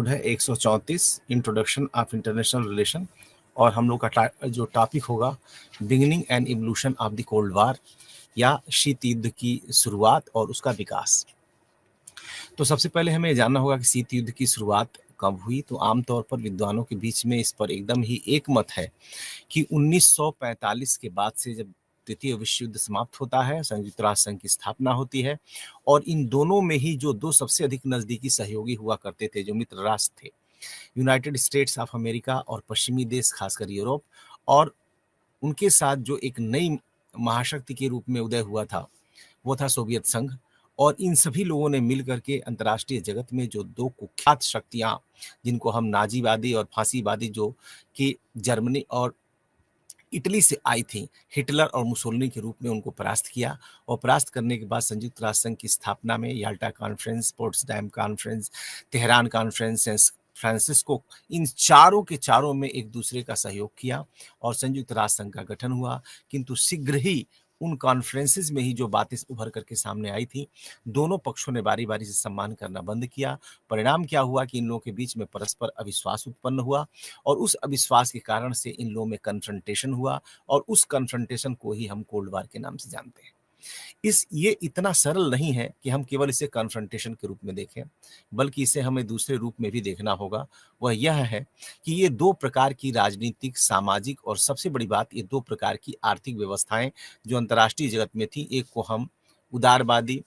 Code है 134 introduction of international relation. और हम लोग का जो टॉपिक होगा beginning and evolution of the cold वार या शीत युद्ध की शुरुआत और उसका विकास। तो सबसे पहले हमें जानना होगा कि शीत युद्ध की शुरुआत कब हुई। तो आमतौर पर विद्वानों के बीच में इस पर एकदम ही एक मत है कि 1945 के बाद से जब द्वितीय विश्व युद्ध समाप्त होता है, संयुक्त राष्ट्र संघ की स्थापना होती है और इन दोनों में ही जो दो सबसे अधिक नजदीकी सहयोगी हुआ करते थे, जो मित्र राष्ट्र थे, यूनाइटेड स्टेट्स ऑफ अमेरिका और पश्चिमी देश खासकर यूरोप, और उनके साथ जो एक नई महाशक्ति के रूप में उदय हुआ था वो था सोवियत संघ। और इन सभी लोगों ने मिल करके अंतर्राष्ट्रीय जगत में जो दो कुख्यात शक्तियां, जिनको हम नाजीवादी और फांसीवादी, जो कि जर्मनी और इटली से आई थी, हिटलर और मुसोलिनी के रूप में, उनको परास्त किया। और परास्त करने के बाद संयुक्त राष्ट्र संघ की स्थापना में Yalta conference, Potsdam conference, Tehran conference, San Francisco, इन चारों के चारों में एक दूसरे का सहयोग किया और संयुक्त राष्ट्र संघ का गठन हुआ। किंतु शीघ्र ही उन कॉन्फ्रेंसेस में ही जो बातें उभर करके सामने आई थी, दोनों पक्षों ने बारी बारी से सम्मान करना बंद किया। परिणाम क्या हुआ कि इन लोगों के बीच में परस्पर अविश्वास उत्पन्न हुआ और उस अविश्वास के कारण से इन लोगों में कन्फ्रंटेशन हुआ और उस कन्फ्रंटेशन को ही हम कोल्ड वार के नाम से जानते हैं। ये इतना सरल नहीं है कि हम केवल इसे कन्फ्रंटेशन के रूप में देखें, बल्कि इसे हमें दूसरे रूप में भी देखना होगा। वह यह है कि ये दो प्रकार की राजनीतिक, सामाजिक और सबसे बड़ी बात, ये दो प्रकार की आर्थिक व्यवस्थाएं जो अंतर्राष्ट्रीय जगत में थी। एक को हम उदारवादी,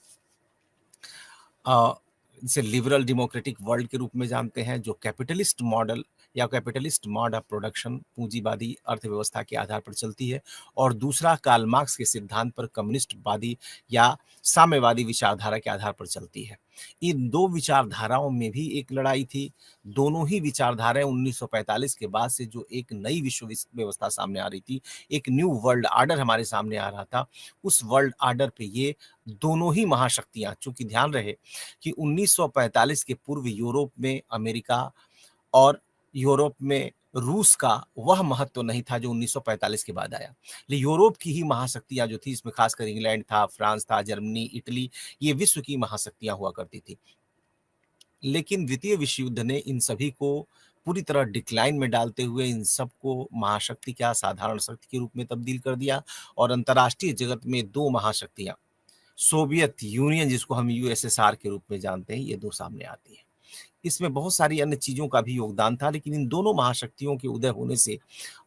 जिसे लिबरल डेमोक्रेटिक वर्ल्ड के रूप में जानते हैं, जो कैपिटलिस्ट मॉडल या कैपिटलिस्ट मोड ऑफ प्रोडक्शन, पूंजीवादी अर्थव्यवस्था के आधार पर चलती है, और दूसरा कार्ल मार्क्स के सिद्धांत पर कम्युनिस्टवादी या साम्यवादी विचारधारा के आधार पर चलती है। इन दो विचारधाराओं में भी एक लड़ाई थी। दोनों ही विचारधाराएं 1945 के बाद से जो एक नई विश्व व्यवस्था सामने आ रही थी, एक न्यू वर्ल्ड आर्डर हमारे सामने आ रहा था, उस वर्ल्ड आर्डर पे ये दोनों ही महाशक्तियां, चूंकि ध्यान रहे कि 1945 के पूर्व यूरोप में अमेरिका और यूरोप में रूस का वह महत्व नहीं था जो 1945 के बाद आया। लेकिन यूरोप की ही महाशक्तियां जो थी, इसमें खासकर इंग्लैंड था, फ्रांस था, जर्मनी, इटली, ये विश्व की महाशक्तियां हुआ करती थी। लेकिन द्वितीय विश्व युद्ध ने इन सभी को पूरी तरह डिक्लाइन में डालते हुए इन सबको महाशक्ति क्या साधारण शक्ति के रूप में तब्दील कर दिया और अंतर्राष्ट्रीय जगत में दो महाशक्तियां, सोवियत यूनियन जिसको हम यूएसएसआर के रूप में जानते हैं, ये दो सामने आती हैं। इसमें बहुत सारी अन्य चीजों का भी योगदान था, लेकिन इन दोनों महाशक्तियों के उदय होने से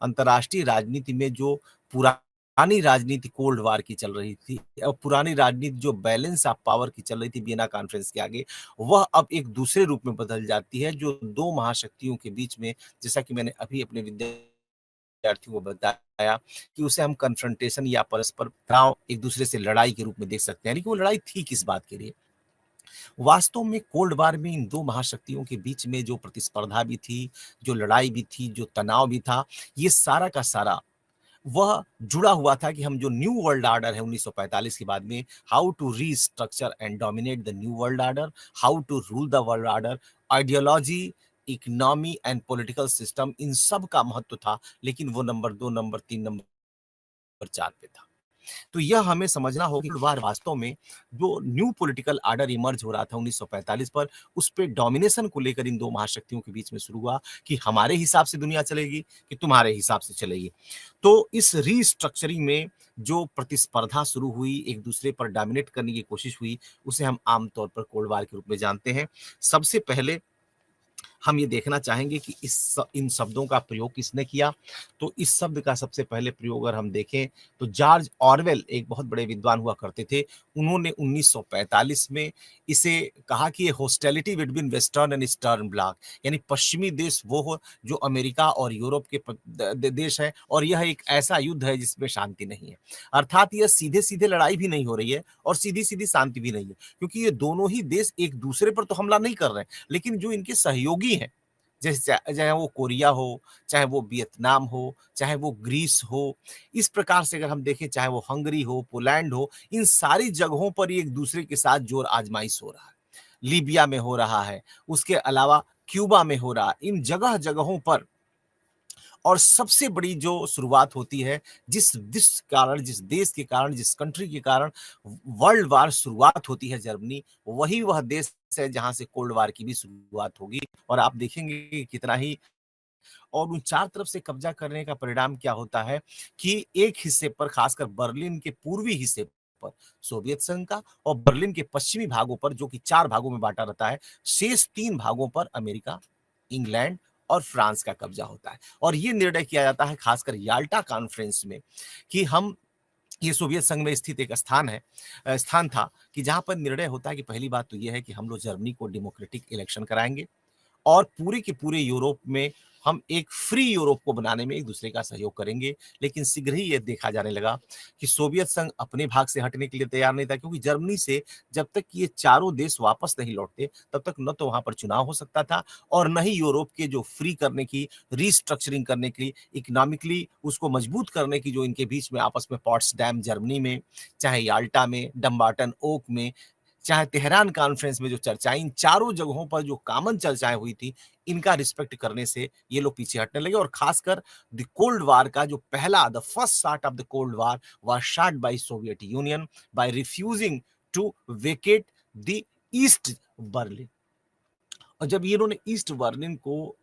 अंतर्राष्ट्रीय राजनीति में जो पुरानी राजनीति कोल्ड वार की चल रही थी और पुरानी राजनीति जो बैलेंस ऑफ पावर की चल रही थी वियना कॉन्फ्रेंस के आगे, वह अब एक दूसरे रूप में बदल जाती है, जो दो महाशक्तियों के बीच में, जैसा कि मैंने अभी अपने विद्यार्थियों को बताया कि उसे हम कन्फ्रंटेशन या परस्पर तनाव, एक दूसरे से लड़ाई के रूप में देख सकते हैं। लेकिन वो लड़ाई थी किस बात के लिए? वास्तव में कोल्ड वार में इन दो महाशक्तियों के बीच में जो प्रतिस्पर्धा भी थी, जो लड़ाई भी थी, जो तनाव भी था, ये सारा का सारा वह जुड़ा हुआ था कि हम जो न्यू वर्ल्ड ऑर्डर है 1945 के बाद में, how to restructure and dominate the new world order, how to rule the world order, ideology, economy and political system, इन सब का महत्व था। लेकिन वो नंबर 2, नंबर 3, नंबर 4 पे था। तो यह हमें समझना होगा कि वार वास्तव में जो न्यू पॉलिटिकल ऑर्डर इमर्ज हो रहा था 1945 पर, उस पे डोमिनेशन को लेकर इन दो महाशक्तियों के बीच में शुरू हुआ कि हमारे हिसाब से दुनिया चलेगी कि तुम्हारे हिसाब से चलेगी। तो इस रीस्ट्रक्चरिंग में जो प्रतिस्पर्धा शुरू हुई, एक दूसरे पर डोमिनेट करने की कोशिश हुई, उसे हम आमतौर पर कोल्ड वार के रूप में जानते हैं। सबसे पहले हम ये देखना चाहेंगे कि इन शब्दों का प्रयोग किसने किया। तो इस शब्द का सबसे पहले प्रयोग अगर हम देखें तो जॉर्ज ऑरवेल एक बहुत बड़े विद्वान हुआ करते थे। उन्होंने 1945 में इसे कहा कि ये hostility between western and eastern block, यानी पश्चिमी देश वो हो जो अमेरिका और यूरोप के देश है, और यह एक ऐसा युद्ध है जिसमें शांति नहीं है। अर्थात यह सीधे सीधे लड़ाई भी नहीं हो रही है और सीधी सीधी शांति भी नहीं है, क्योंकि ये दोनों ही देश एक दूसरे पर तो हमला नहीं कर रहे हैं, लेकिन जो इनके सहयोगी हैं, जैसे चाहे वो कोरिया हो, चाहे वो वियतनाम हो, चाहे वो ग्रीस हो, इस प्रकार से अगर हम देखें, चाहे वो हंगरी हो, पोलैंड हो, इन सारी जगहों पर एक दूसरे के साथ जोर आजमाइश हो रहा है। लीबिया में हो रहा है, उसके अलावा क्यूबा में हो रहा है, इन जगह जगहों पर और सबसे बड़ी जो शुरुआत होती है, जिस देश के कारण, जिस कंट्री के कारण वर्ल्ड वार शुरुआत होती है जर्मनी, वही वह देश है जहाँ से कोल्ड वार की भी शुरुआत होगी। और आप देखेंगे कि कितना ही और उन 4 तरफ से कब्जा करने का परिणाम क्या होता है कि एक हिस्से पर खासकर बर्लिन के पूर्वी हिस्से पर सोवियत संघ का और बर्लिन के पश्चिमी भागों पर जो कि 4 भागों में बाँटा रहता है, शेष 3 भागों पर अमेरिका, इंग्लैंड और फ्रांस का कब्जा होता है। और ये निर्णय किया जाता है खासकर याल्टा कॉन्फ्रेंस में कि हम ये सोवियत संघ में स्थित एक स्थान था कि जहाँ पर निर्णय होता है कि पहली बात तो ये है कि हम लोग जर्मनी को डेमोक्रेटिक इलेक्शन कराएँगे। और पूरे के पूरे यूरोप में हम एक फ्री यूरोप को बनाने में एक-दूसरे का सहयोग करेंगे। लेकिन शीघ्र ही ये देखा जाने लगा कि सोवियत संघ अपने भाग से हटने के लिए तैयार नहीं था क्योंकि जर्मनी से जब तक ये चारों देश वापस नहीं लौटते, तब तक न तो वहाँ पर चुनाव हो सकता था और न ही यूरोप के जो फ्री करने की, रीस्ट्रक्चरिंग करने की, इकोनॉमिकली उसको मजबूत करने की जो इनके बीच में आपस में पोट्सडैम जर्मनी में, चाहे याल्टा में, डम्बार्टन ओक में, चाहे तेहरान कॉन्फ्रेंस में जो चर्चाएँ इन चारों जगहों पर जो कॉमन चर्चाएँ हुई थी, इनका रिस्पेक्ट करने से ये लोग पीछे हटने लगे और खासकर द कोल्ड वार का जो पहला the first start of the cold war was start by Soviet Union by refusing to vacate the East Berlin. और जब ये इन्होंने ईस्ट बर्लिन को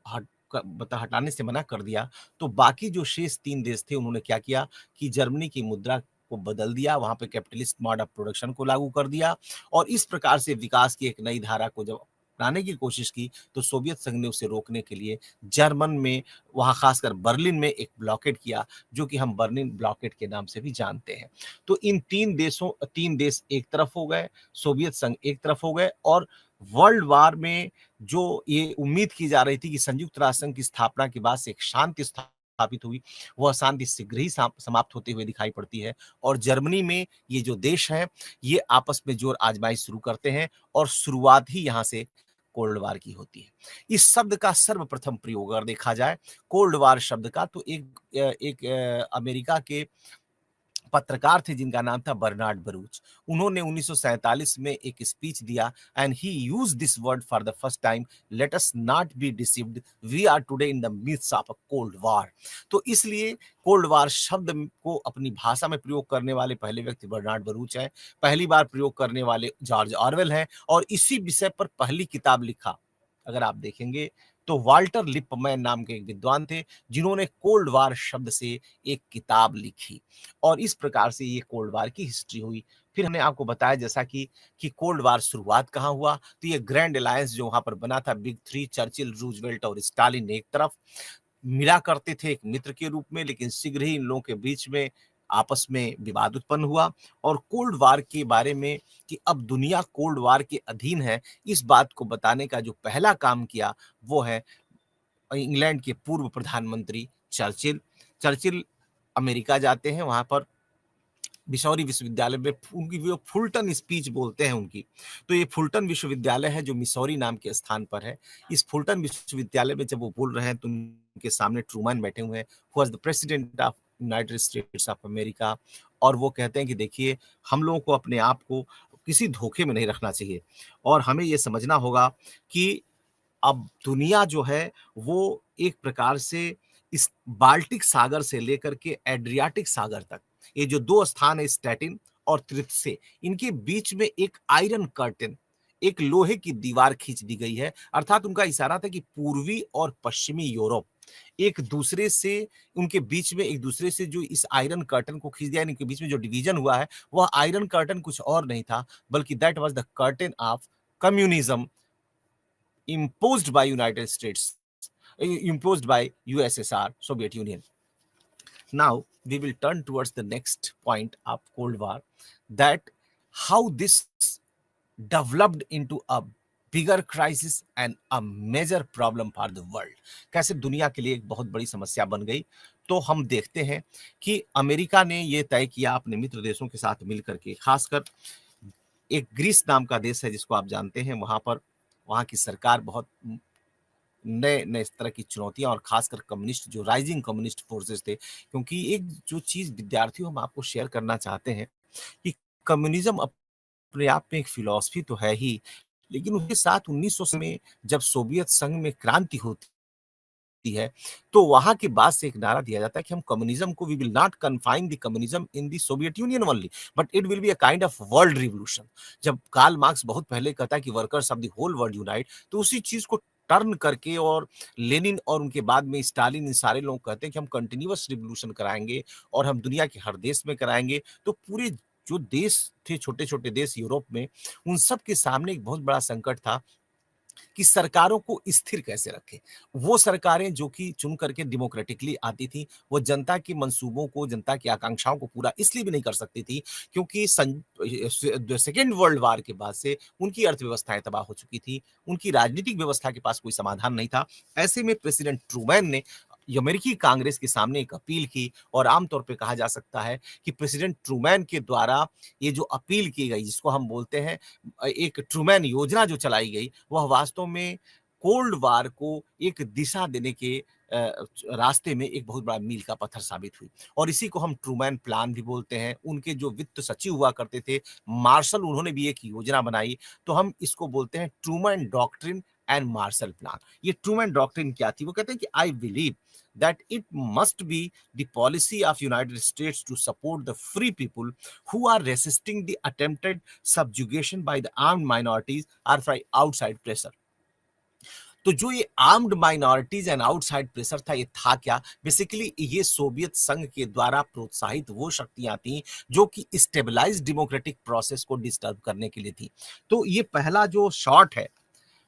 हटाने से मना कर दिया, तो बाकी जो शेष 3 देश थे उन्होंने क्या किया कि जर्मनी की मुद्रा को बदल दिया, वहाँ पे कैपिटलिस्ट मोड ऑफ प्रोडक्शन को लागू कर दिया और इस प्रकार से विकास की एक नई धारा को जब अपनाने की कोशिश की, तो सोवियत संघ ने उसे रोकने के लिए जर्मन में वहाँ खासकर बर्लिन में एक ब्लॉकेड किया, जो कि हम बर्लिन ब्लॉकेड के नाम से भी जानते हैं। तो इन 3 देश एक तरफ हो गए, सोवियत संघ एक तरफ हो गए और वर्ल्ड वार में जो ये उम्मीद की जा रही थी कि संयुक्त राष्ट्र संघ की स्थापना के बाद से एक शांति स्थापित हुई, वह शांति शीघ्र ही समाप्त होते हुए दिखाई पड़ती है और जर्मनी में ये जो देश हैं, ये आपस में जोर आजमाइश शुरू करते हैं और शुरुआत ही यहाँ से कोल्ड वार की होती है। इस शब्द का सर्वप्रथम प्रयोग अगर देखा जाए, कोल्ड वार शब्द का तो अमेरिका के पत्रकार थे जिनका नाम था बर्नार्ड बरूच। उन्होंने 1947 में एक स्पीच दिया and he used this word for the first time, let us not be deceived, we are today in the midst of a cold war. तो इसलिए कोल्ड वार शब्द को अपनी भाषा में प्रयोग करने वाले पहले व्यक्ति बर्नार्ड बरूच हैं, पहली बार प्रयोग करने वाले जॉर्ज ऑरवेल हैं और इसी विषय पर पहली किताब लिखा अगर आप देखेंगे तो वाल्टर लिपमैन नाम के एक विद्वान थे जिन्होंने कोल्ड वार शब्द से एक किताब लिखी और इस प्रकार से ये कोल्ड वार की हिस्ट्री हुई। फिर हमने आपको बताया जैसा कि कोल्ड वार शुरुआत कहाँ हुआ, तो ये ग्रैंड अलायंस जो वहाँ पर बना था बिग थ्री चर्चिल, रूजवेल्ट और स्टालिन एक तरफ मिला करते थे एक मित्र के रूप में, लेकिन शीघ्र ही इन लोगों के बीच में आपस में विवाद उत्पन्न हुआ और कोल्ड वार के बारे में कि अब दुनिया कोल्ड वार के अधीन है, इस बात को बताने का जो पहला काम किया वो है इंग्लैंड के पूर्व प्रधानमंत्री चर्चिल। चर्चिल अमेरिका जाते हैं, वहाँ पर मिसौरी विश्वविद्यालय में उनकी जो फुलटन स्पीच बोलते हैं उनकी, तो ये फुलटन विश्वविद्यालय है जो मिसौरी नाम के स्थान पर है। इस फुलटन विश्वविद्यालय में जब वो बोल रहे हैं तो उनके सामने ट्रूमैन बैठे हुए हैं, who was the president of United States of America और वो कहते हैं कि देखिए, हम लोगों को अपने आप को किसी धोखे में नहीं रखना चाहिए और हमें ये समझना होगा कि अब दुनिया जो है वो एक प्रकार से इस बाल्टिक सागर से लेकर के एड्रियाटिक सागर तक ये जो 2 स्थान है स्टैटिन और त्रिप्से इनके बीच में एक आयरन कर्टेन एक लोहे की दीवार खींच दी गई है। अर्थात उनका इशारा था कि पूर्वी और पश्चिमी यूरोप एक दूसरे से उनके बीच में एक दूसरे से जो इस आयरन कर्टन को खींच दिया इनके बीच में जो डिवीजन हुआ है वह आयरन कर्टन कुछ और नहीं था बल्कि that was the curtain of communism imposed by United States, imposed by USSR, Soviet Union. Now we will turn towards the next point of Cold War, that how this developed into a bigger crisis and a major problem for the world. कैसे दुनिया के लिए एक बहुत बड़ी समस्या बन गई। तो हम देखते हैं कि अमेरिका ने ये तय किया अपने मित्र देशों के साथ मिलकर के, खासकर एक ग्रीस नाम का देश है जिसको आप जानते हैं, वहां पर वहाँ की सरकार बहुत नए नए इस तरह की चुनौतियां और खासकर कम्युनिस्ट जो राइजिंग कम्युनिस्ट फोर्सेस थे, क्योंकि एक जो चीज विद्यार्थियों हम आपको शेयर करना चाहते हैं कि कम्युनिज्म अपने आप में एक फिलॉसफी तो है ही, लेकिन उसके साथ 1900 में जब सोवियत संघ में क्रांति होती है, तो वहाँ के बाद से एक नारा दिया जाता है कि हम कम्युनिज्म को we will not confine the communism in the Soviet Union only, but it will be a kind of world revolution. जब कार्ल मार्क्स बहुत पहले कहता है कि workers of the whole world unite, तो उसी चीज़ को टर्न करके और लेनिन और उनके बाद में स्टालिन, इन सारे लोग कहते हैं कि हम कंटिन्यूअस रिवॉल्यूशन कराएँगे और हम दुनिया के हर देश में कराएँगे। तो पूरे जो देश थे, छोटे-छोटे देश यूरोप में, उन सब के सामने एक बहुत बड़ा संकट था कि सरकारों को स्थिर कैसे रखें। वो सरकारें जो कि चुन करके डेमोक्रेटिकली आती थी, वो जनता के मंसूबों को, जनता की आकांक्षाओं को पूरा इसलिए भी नहीं कर सकती थी क्योंकि सेकेंड वर्ल्ड वार के बाद से उनकी अर्थव्यवस्थाएँ तबाह हो चुकी थी, उनकी राजनीतिक व्यवस्था के पास कोई समाधान नहीं था। ऐसे में प्रेसिडेंट ट्रूमैन ने अमेरिकी कांग्रेस के सामने एक अपील की और आम तौर पे कहा जा सकता है कि प्रेसिडेंट ट्रूमैन के द्वारा ये जो अपील की गई, जिसको हम बोलते हैं एक ट्रूमैन योजना जो चलाई गई, वह वास्तव में कोल्ड वार को एक दिशा देने के रास्ते में एक बहुत बड़ा मील का पत्थर साबित हुई और इसी को हम ट्रूमैन प्लान भी बोलते हैं। उनके जो वित्त सचिव हुआ करते थे, मार्शल, उन्होंने भी एक योजना बनाई, तो हम इसको बोलते हैं Truman doctrine and Marshall plan. ये ट्रूमैन डॉक्ट्रिन क्या थी? वो कहते हैं कि I believe that it must be the policy of United States to support the free people who are resisting the attempted subjugation by the armed minorities or by outside pressure। तो जो ये armed minorities and outside pressure था, ये था क्या? Basically ये Soviet संघ के द्वारा प्रोत्साहित वो शक्तियां थी जो कि स्टेबलाइज डेमोक्रेटिक प्रोसेस को डिस्टर्ब करने के लिए थी। तो ये पहला जो शॉट है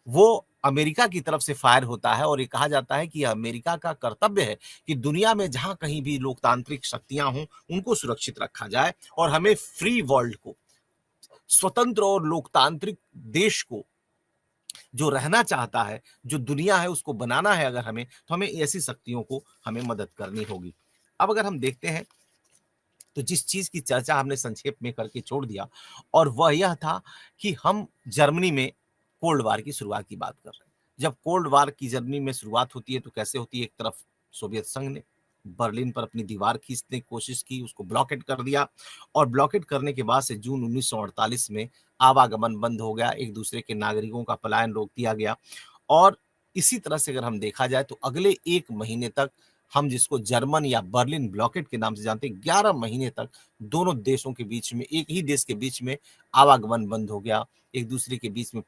वो अमेरिका की तरफ से फायर होता है और ये कहा जाता है कि अमेरिका का कर्तव्य है कि दुनिया में जहां कहीं भी लोकतांत्रिक शक्तियां हों, उनको सुरक्षित रखा जाए और हमें फ्री वर्ल्ड को, स्वतंत्र और लोकतांत्रिक देश को जो रहना चाहता है, जो दुनिया है उसको बनाना है अगर हमें, तो हमें ऐसी शक्तियों को हमें मदद करनी होगी। अब अगर हम देखते हैं तो जिस चीज की चर्चा हमने संक्षेप में करके छोड़ दिया और वह यह था कि हम जर्मनी में कोल्ड वार की शुरुआत की बात कर रहे हैं। जब कोल्ड वार की जर्मनी में शुरुआत होती है तो कैसे होती है? एक तरफ सोवियत संघ ने बर्लिन पर अपनी दीवार खींचने की कोशिश की, उसको ब्लॉकेट कर दिया और ब्लॉकेट करने के बाद से जून 1948 में आवागमन बंद हो गया, एक दूसरे के नागरिकों का पलायन रोक दिया गया और इसी तरह से अगर हम देखा जाए तो अगले 1 महीने तक, हम जिसको जर्मन या बर्लिन ब्लॉकेट के नाम से जानते हैं, 11 महीने तक दोनों देशों के बीच में, एक ही देश के बीच में आवागमन बंद हो गया, एक दूसरे के बीच में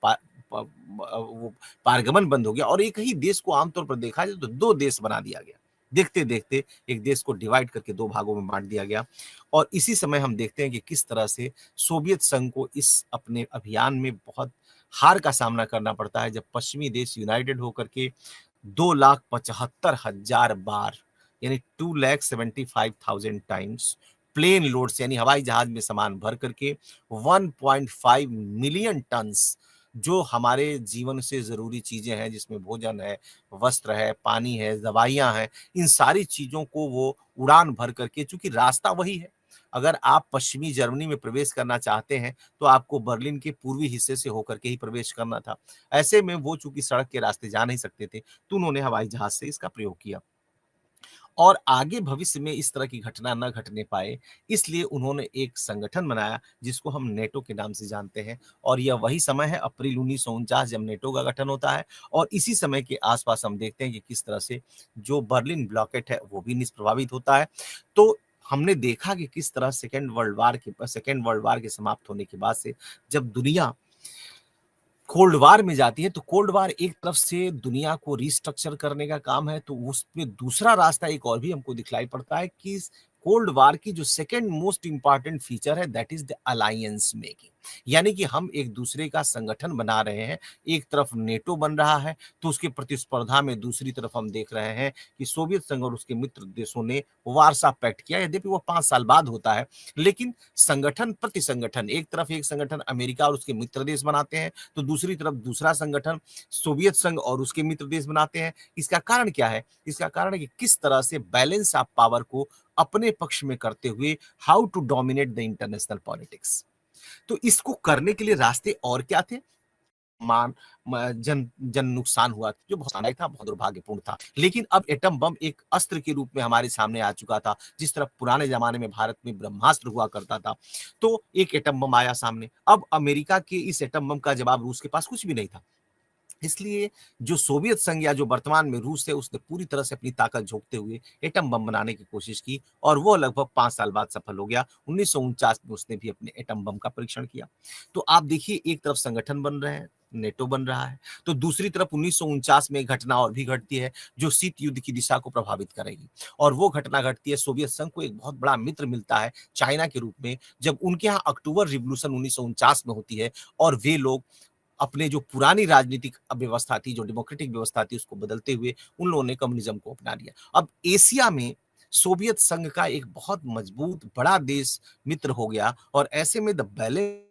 वो पारगमन बंद हो गया और एक ही देश को आमतौर पर देखा जाए तो 2 देश बना दिया गया। देखते-देखते एक देश को डिवाइड करके 2 भागों में बाँट दिया गया और इसी समय हम देखते हैं कि किस तरह से सोवियत संघ को इस अपने अभियान में बहुत हार का सामना करना पड़ता है, जब पश्चिमी देश यूनाइटेड होकर के 2,75,000 बार, यानी 2,75,000 टाइम्स प्लेन लोड्स, यानी हवाई जहाज में सामान भर करके 1.5 मिलियन टन्स जो हमारे जीवन से ज़रूरी चीज़ें हैं, जिसमें भोजन है, वस्त्र है, पानी है, दवाइयाँ हैं, इन सारी चीज़ों को वो उड़ान भर करके, चूँकि रास्ता वही है, अगर आप पश्चिमी जर्मनी में प्रवेश करना चाहते हैं, तो आपको बर्लिन के पूर्वी हिस्से से होकर के ही प्रवेश करना था। ऐसे में वो चूँकि सड़क के रास्ते जा नहीं सकते थे, तो उन्होंने हवाई जहाज़ से इसका प्रयोग किया। और आगे भविष्य में इस तरह की घटना ना घटने पाए, इसलिए उन्होंने एक संगठन बनाया जिसको हम नेटो के नाम से जानते हैं और यह वही समय है अप्रैल 1949 जब नेटो का गठन होता है और इसी समय के आसपास हम देखते हैं कि किस तरह से जो बर्लिन ब्लॉकेट है वो भी निष्प्रभावित होता है। तो हमने देखा कि किस तरह सेकेंड वर्ल्ड वार के समाप्त होने के बाद से जब दुनिया कोल्ड वार में जाती है, तो कोल्ड वार एक तरफ से दुनिया को रिस्ट्रक्चर करने का काम है, तो उसमें दूसरा रास्ता एक और भी हमको दिखलाई पड़ता है कि कोल्ड वार की जो सेकंड मोस्ट इंपॉर्टेंट फीचर है that is the alliance making, यानी कि हम एक दूसरे का संगठन बना रहे हैं। एक तरफ नेटो बन रहा है तो उसके प्रतिस्पर्धा में दूसरी तरफ हम देख रहे हैं कि सोवियत संघ और उसके मित्र देशों ने वार्सा पैक्ट किया, यद्यपि वो 5 साल बाद होता है, लेकिन संगठन प्रति संगठन, एक तरफ एक संगठन अमेरिका और उसके मित्र देश बनाते हैं तो दूसरी तरफ दूसरा संगठन सोवियत संघ और उसके मित्र देश बनाते हैं। इसका कारण क्या है? इसका कारण है कि किस तरह से बैलेंस ऑफ पावर को अपने पक्ष में करते हुए how to dominate the international politics. तो इसको करने के लिए रास्ते और क्या थे? मान जन जन नुकसान हुआ जो बहुत अनाय था, बहुत दुर्भाग्यपूर्ण था, लेकिन अब एटम बम एक अस्त्र के रूप में हमारे सामने आ चुका था। जिस तरह पुराने जमाने में भारत में ब्रह्मास्त्र हुआ करता था, तो एक एटम बम आया सामने। अब अमेरिका के इस एटम बम का जवाब रूस के पास कुछ भी नहीं था। इसलिए जो सोवियत संघ या जो वर्तमान में रूस है, उसने पूरी तरह से अपनी ताकत झोंकते हुए एटम बम बनाने की कोशिश की और वो लगभग 5 साल बाद सफल हो गया। 1949 में उसने भी अपने एटम बम का परीक्षण किया। तो आप देखिए, एक तरफ संगठन बन रहे हैं, नेटो बन रहा है, तो दूसरी तरफ 1949 में एक घटना और भी घटती है जो शीत युद्ध की दिशा को प्रभावित करेगी। और वो घटना घटती है, सोवियत संघ को एक बहुत बड़ा मित्र मिलता है चाइना के रूप में, जब उनके यहाँ अक्टूबर रिवॉल्यूशन 1949 में होती है और वे लोग अपने जो पुरानी राजनीतिक व्यवस्था थी, जो डेमोक्रेटिक व्यवस्था थी, उसको बदलते हुए उन लोगों ने कम्युनिज्म को अपना लिया। अब एशिया में सोवियत संघ का एक बहुत मजबूत बड़ा देश मित्र हो गया और ऐसे में द बैलेंस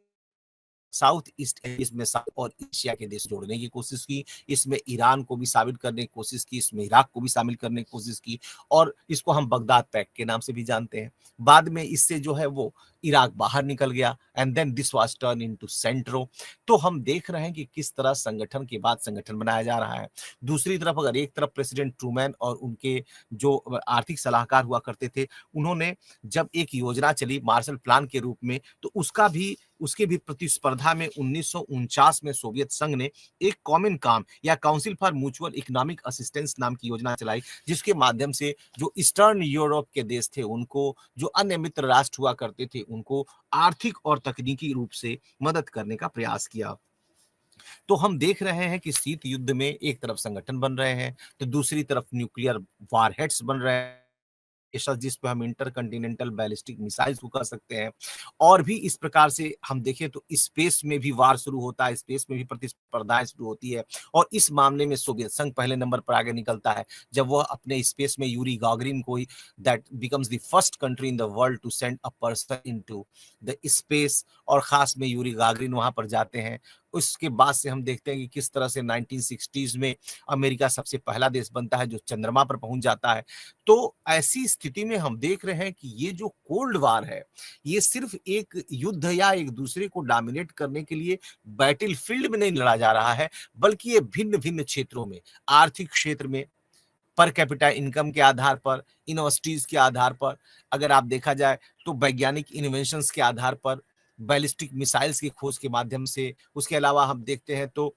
साउथ ईस्ट इसमें साउथ और एशिया के देश जोड़ने की कोशिश की, इसमें ईरान को भी शामिल करने की कोशिश की, इसमें इराक को भी शामिल करने की कोशिश की और इसको हम बगदाद पैक्ट के नाम से भी जानते हैं। बाद में इससे जो है वो इराक बाहर निकल गया and then this was turn into CENTO. तो हम देख रहे हैं कि किस तरह संगठन के बाद संगठन बनाया जा रहा है। दूसरी तरफ अगर एक तरफ प्रेसिडेंट ट्रूमैन और उनके जो आर्थिक सलाहकार हुआ करते थे, उन्होंने जब एक योजना चली मार्शल प्लान के रूप में, तो उसके भी प्रतिस्पर्धा में 1949 में सोवियत संघ ने एक कॉमन काम या council for mutual economic assistance नाम की योजना चलाई, जिसके माध्यम से जो ईस्टर्न यूरोप के देश थे उनको, जो अन्य मित्र राष्ट्र हुआ करते थे उनको आर्थिक और तकनीकी रूप से मदद करने का प्रयास किया। तो हम देख रहे हैं कि शीत युद्ध में एक तरफ संगठन बन रहे हैं, तो दूसरी तरफ न्यूक्लियर वॉरहेड्स बन रहे हैं, जिस पे हम इंटरकंटिनेंटल बैलिस्टिक मिसाइल्स को कर सकते हैं। और भी इस प्रकार से हम देखें तो स्पेस में भी वार शुरू होता है, स्पेस में भी प्रतिस्पर्धाएं शुरू होती है और इस मामले में सोवियत संघ पहले नंबर पर आगे निकलता है जब वह अपने स्पेस में यूरी गागरिन को, that becomes the first country in the world to send a person into the space, और खास में यूरी गागरिन वहां पर जाते हैं। उसके बाद से हम देखते हैं कि किस तरह से 1960s में अमेरिका सबसे पहला देश बनता है जो चंद्रमा पर पहुंच जाता है। तो ऐसी स्थिति में हम देख रहे हैं कि ये जो कोल्ड वार है, ये सिर्फ एक युद्ध या एक दूसरे को डोमिनेट करने के लिए बैटल फील्ड में नहीं लड़ा जा रहा है, बल्कि ये भिन्न भिन्न क्षेत्रों में, आर्थिक क्षेत्र में, पर कैपिटा इनकम के आधार पर, यूनिवर्सिटीज के आधार पर, अगर आप देखा जाए तो वैज्ञानिक इन्वेंशंस के आधार पर, बैलिस्टिक मिसाइल्स की खोज के माध्यम से, उसके अलावा हम देखते हैं तो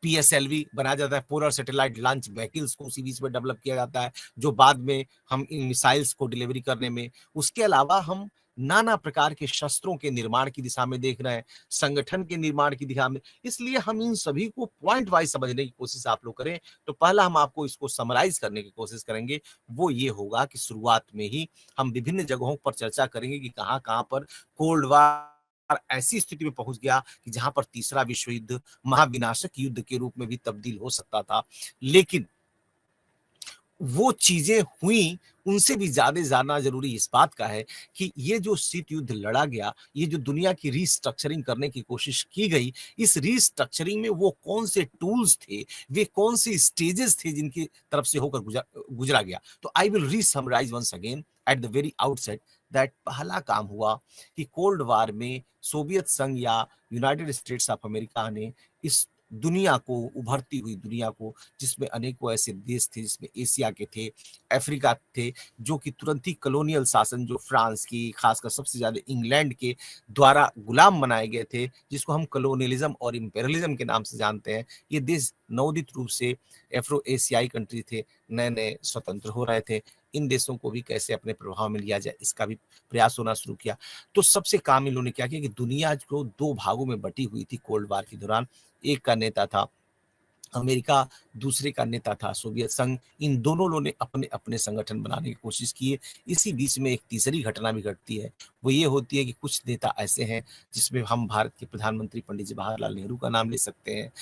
पीएसएलवी बनाया जाता है, पोलर सैटेलाइट लॉन्च व्हीकल्स को उसी बीच में डेवलप किया जाता है, जो बाद में हम इन मिसाइल्स को डिलीवरी करने में, उसके अलावा हम नाना प्रकार के शस्त्रों के निर्माण की दिशा में देख रहे हैं, संगठन के निर्माण की दिशा में। इसलिए हम इन सभी को पॉइंट वाइज समझने की कोशिश आप लोग करें, तो पहला हम आपको इसको समराइज करने की कोशिश करेंगे, वो ये होगा कि शुरुआत में ही हम विभिन्न जगहों पर चर्चा करेंगे कि कहाँ कहाँ पर कोल्ड वार ऐसी स्थिति में पहुंच गया कि जहां पर तीसरा विश्व युद्ध महाविनाशक युद्ध के रूप में भी तब्दील हो सकता था। लेकिन वो चीजें हुई, उनसे भी ज्यादा जानना जरूरी इस बात का है कि ये जो शीत युद्ध लड़ा गया, ये जो दुनिया की रीस्ट्रक्चरिंग करने की कोशिश की गई, इस रीस्ट्रक्चरिंग में वो कौन से टूल्स थे, वे कौन से स्टेजेस थे जिनकी तरफ से होकर गुजरा गया। तो I will resummarise once again at the very outset that पहला काम हुआ कि कोल्ड वार में सोवियत संघ या यूनाइटेड स्टेट्स ऑफ अमेरिका ने इस दुनिया को, उभरती हुई दुनिया को, जिसमें अनेकों ऐसे देश थे, जिसमें एशिया के थे, अफ्रीका थे, जो कि तुरंत ही कॉलोनियल शासन, जो फ्रांस की, खासकर सबसे ज्यादा इंग्लैंड के द्वारा गुलाम बनाए गए थे, जिसको हम कॉलोनियलिज्म और इंपेरियलिज्म के नाम से जानते हैं। ये देश नवोदित रूप से एफ्रो एशियाई कंट्री थे, नए नए स्वतंत्र हो रहे थे। इन देशों को भी कैसे अपने प्रभाव में लिया जाए, इसका भी प्रयास होना शुरू किया। तो सबसे काम इन लोगों ने क्या किया कि दुनिया को दो भागों में बटी हुई थी कोल्ड वार के दौरान। एक का नेता था अमेरिका, दूसरे का नेता था सोवियत संघ। इन दोनों लोगों ने अपने अपने संगठन बनाने की कोशिश की है। इसी बीच में एक तीसरी घटना भी घटती है, वो ये होती है कि कुछ नेता ऐसे हैं जिसमें हम भारत के प्रधानमंत्री पंडित जवाहरलाल नेहरू का नाम ले सकते हैं,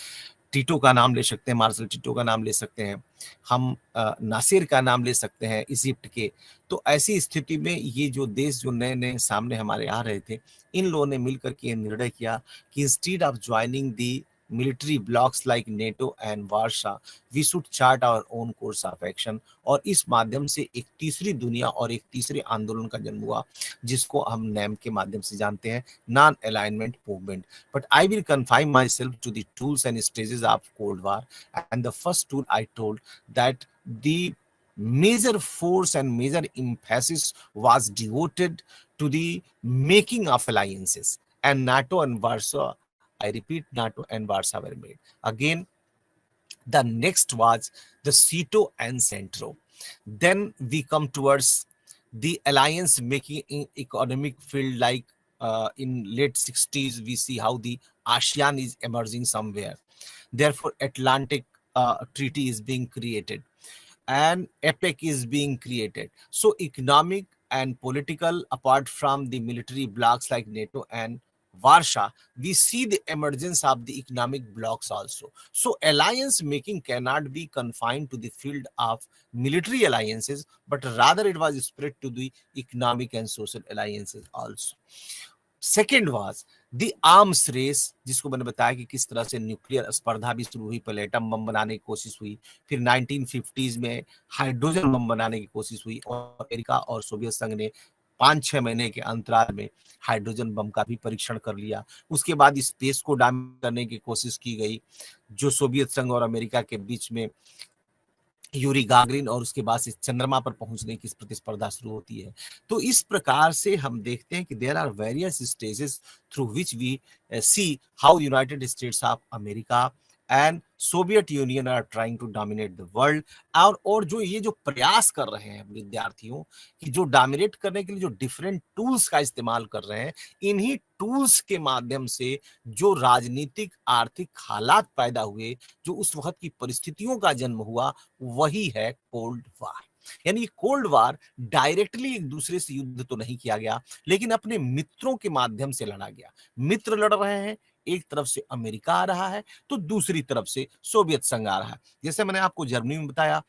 टीटो का नाम ले सकते हैं, मार्शल टीटो का नाम ले सकते हैं, हम नासिर का नाम ले सकते हैं इजिप्ट के। तो ऐसी स्थिति में ये जो देश जो नए नए सामने हमारे आ रहे थे, इन लोगों ने मिलकर के निर्णय किया कि instead of joining the military blocs like NATO and Warsaw, we should chart our own course of action. और इस माध्यम से एक तीसरी दुनिया और एक तीसरे आंदोलन का जन्म हुआ, जिसको हम नैम के माध्यम से जानते हैं, non alignment movement. But I will confine myself to the tools and stages of Cold War. And the first tool I told that the major force and major emphasis was devoted to the making of alliances. And NATO and Warsaw, I repeat, NATO and Warsaw were made. Again, The next was the CETO and CENTRO. Then we come towards the alliance making in economic field, like in late 60s we see how the ASEAN is emerging somewhere. Therefore, Atlantic Treaty is being created and APEC is being created. So economic and political, apart from the military blocks like NATO and Warsaw, we see the emergence of the economic blocks also. So alliance making cannot be confined to the field of military alliances, but rather it was spread to the economic and social alliances also. Second was the arms race, जिसको मैंने बताया कि किस तरह से nuclear स्पर्धा भी शुरू हुई। पहले एटम बम बनाने की कोशिश हुई, फिर 1950s में हाइड्रोजन बम बनाने की कोशिश हुई, और अमेरिका और सोवियत संघ ने 5-6 महीने के अंतराल में हाइड्रोजन बम का भी परीक्षण कर लिया। उसके बाद स्पेस को डैमेज करने की कोशिश की गई, जो सोवियत संघ और अमेरिका के बीच में यूरी गागरिन, और उसके बाद से चंद्रमा पर पहुंचने की प्रतिस्पर्धा शुरू होती है। तो इस प्रकार से हम देखते हैं कि there are various stages through which we see how United States of America and Soviet Union are trying to dominate the world. और जो ये जो प्रयास कर रहे हैं विद्यार्थियों कि जो डोमिनेट करने के लिए जो डिफरेंट टूल्स का इस्तेमाल कर रहे हैं, इन्हीं टूल्स के माध्यम से जो राजनीतिक आर्थिक हालात पैदा हुए, जो उस वक्त की परिस्थितियों का जन्म हुआ, वही है कोल्ड वार। यानी कोल्ड वार डायरेक्टली एक दूसरे से युद्ध तो नहीं किया गया, लेकिन अपने मित्रों के माध्यम से लड़ा गया। मित्र लड़ रहे हैं, एक तरफ से अमेरिका आ रहा है तो दूसरी तरफ से सोवियत संघ आ रहा है। जैसे मैंने आपको जर्मनी में बताया,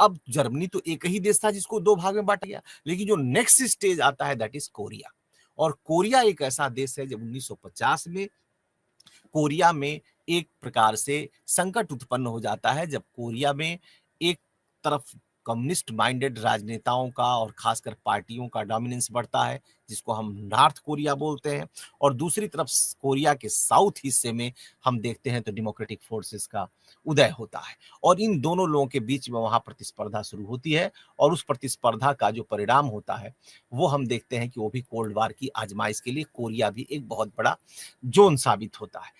अब जर्मनी तो एक ही देश था जिसको दो भाग में बांटा गया, लेकिन जो नेक्स्ट स्टेज आता है दैट इज कोरिया। और कोरिया एक ऐसा देश है जब 1950 में कोरिया में एक प्रकार से संकट उत्पन्न हो जाता है, जब कोरिया में एक तरफ कम्युनिस्ट माइंडेड राजनेताओं का और खासकर पार्टियों का डोमिनेंस बढ़ता है, जिसको हम नॉर्थ कोरिया बोलते हैं, और दूसरी तरफ कोरिया के साउथ हिस्से में हम देखते हैं तो डेमोक्रेटिक फोर्सेस का उदय होता है, और इन दोनों लोगों के बीच में वहां प्रतिस्पर्धा शुरू होती है, और उस प्रतिस्पर्धा का जो परिणाम होता है वो हम देखते हैं कि वो भी कोल्ड वार की आजमाइश के लिए कोरिया भी एक बहुत बड़ा जोन साबित होता है।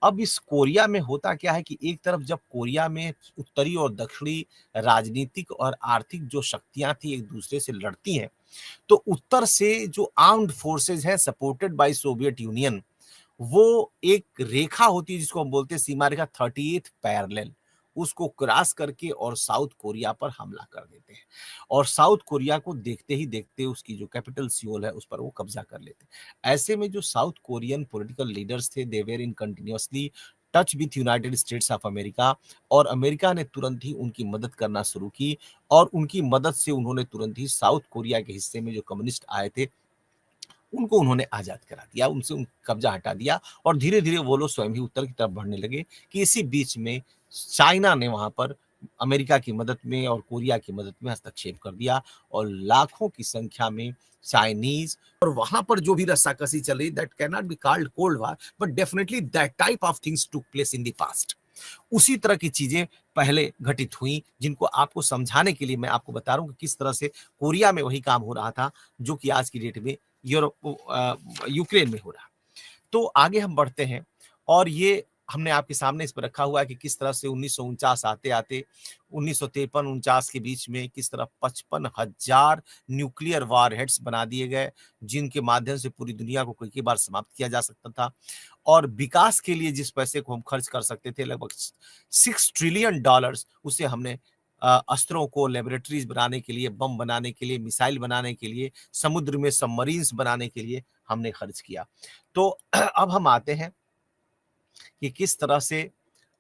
अब इस कोरिया में होता क्या है कि एक तरफ जब कोरिया में उत्तरी और दक्षिणी राजनीतिक और आर्थिक जो शक्तियां थी एक दूसरे से लड़ती हैं, तो उत्तर से जो आर्म्ड फोर्सेस हैं सपोर्टेड बाय सोवियत यूनियन, वो एक रेखा होती है जिसको हम बोलते हैं सीमा रेखा 38th पैरेलल, उसको क्रॉस करके और साउथ कोरिया पर हमला कर देते हैं, और साउथ कोरिया को देखते ही देखते उसकी जो कैपिटल सियोल है उस पर वो कब्जा कर लेते हैं। ऐसे में जो साउथ कोरियन पॉलिटिकल लीडर्स थे they were in continuously touch with United States of America, और अमेरिका ने तुरंत ही उनकी मदद करना शुरू की, और उनकी मदद से उन्होंने तुरंत ही साउथ कोरिया के हिस्से में जो कम्युनिस्ट आए थे उनको उन्होंने आजाद करा दिया, उनसे कब्जा हटा दिया, और धीरे धीरे वो लोग स्वयं ही उत्तर की तरफ बढ़ने लगे कि इसी बीच में चाइना ने वहां पर अमेरिका की मदद में और कोरिया की मदद में हस्तक्षेप कर दिया, और लाखों की संख्या में चाइनीज, और वहां पर जो भी रस्साकसी चल रही that can not be called cold war, but definitely that type of things took place in the past. उसी तरह की चीजें पहले घटित हुई, जिनको आपको समझाने के लिए मैं आपको बता रहा हूं कि किस तरह से कोरिया में वही काम हो रहा था जो कि आज की डेट में यूरोप यूक्रेन में हो रहा। तो आगे हम बढ़ते हैं, और ये हमने आपके सामने इस पर रखा हुआ है कि किस तरह से 1949 आते आते 1953-49 के बीच में किस तरह 55,000 न्यूक्लियर वार हेड्स बना दिए गए, जिनके माध्यम से पूरी दुनिया को कई बार समाप्त किया जा सकता था, और विकास के लिए जिस पैसे को हम खर्च कर सकते थे लगभग $6 ट्रिलियन, उसे हमने अस्त्रों को, लेबोरेटरीज बनाने के लिए, बम बनाने के लिए, मिसाइल बनाने के लिए, समुद्र में सबमरीन्स बनाने के लिए हमने खर्च किया। तो अब हम आते हैं कि किस तरह से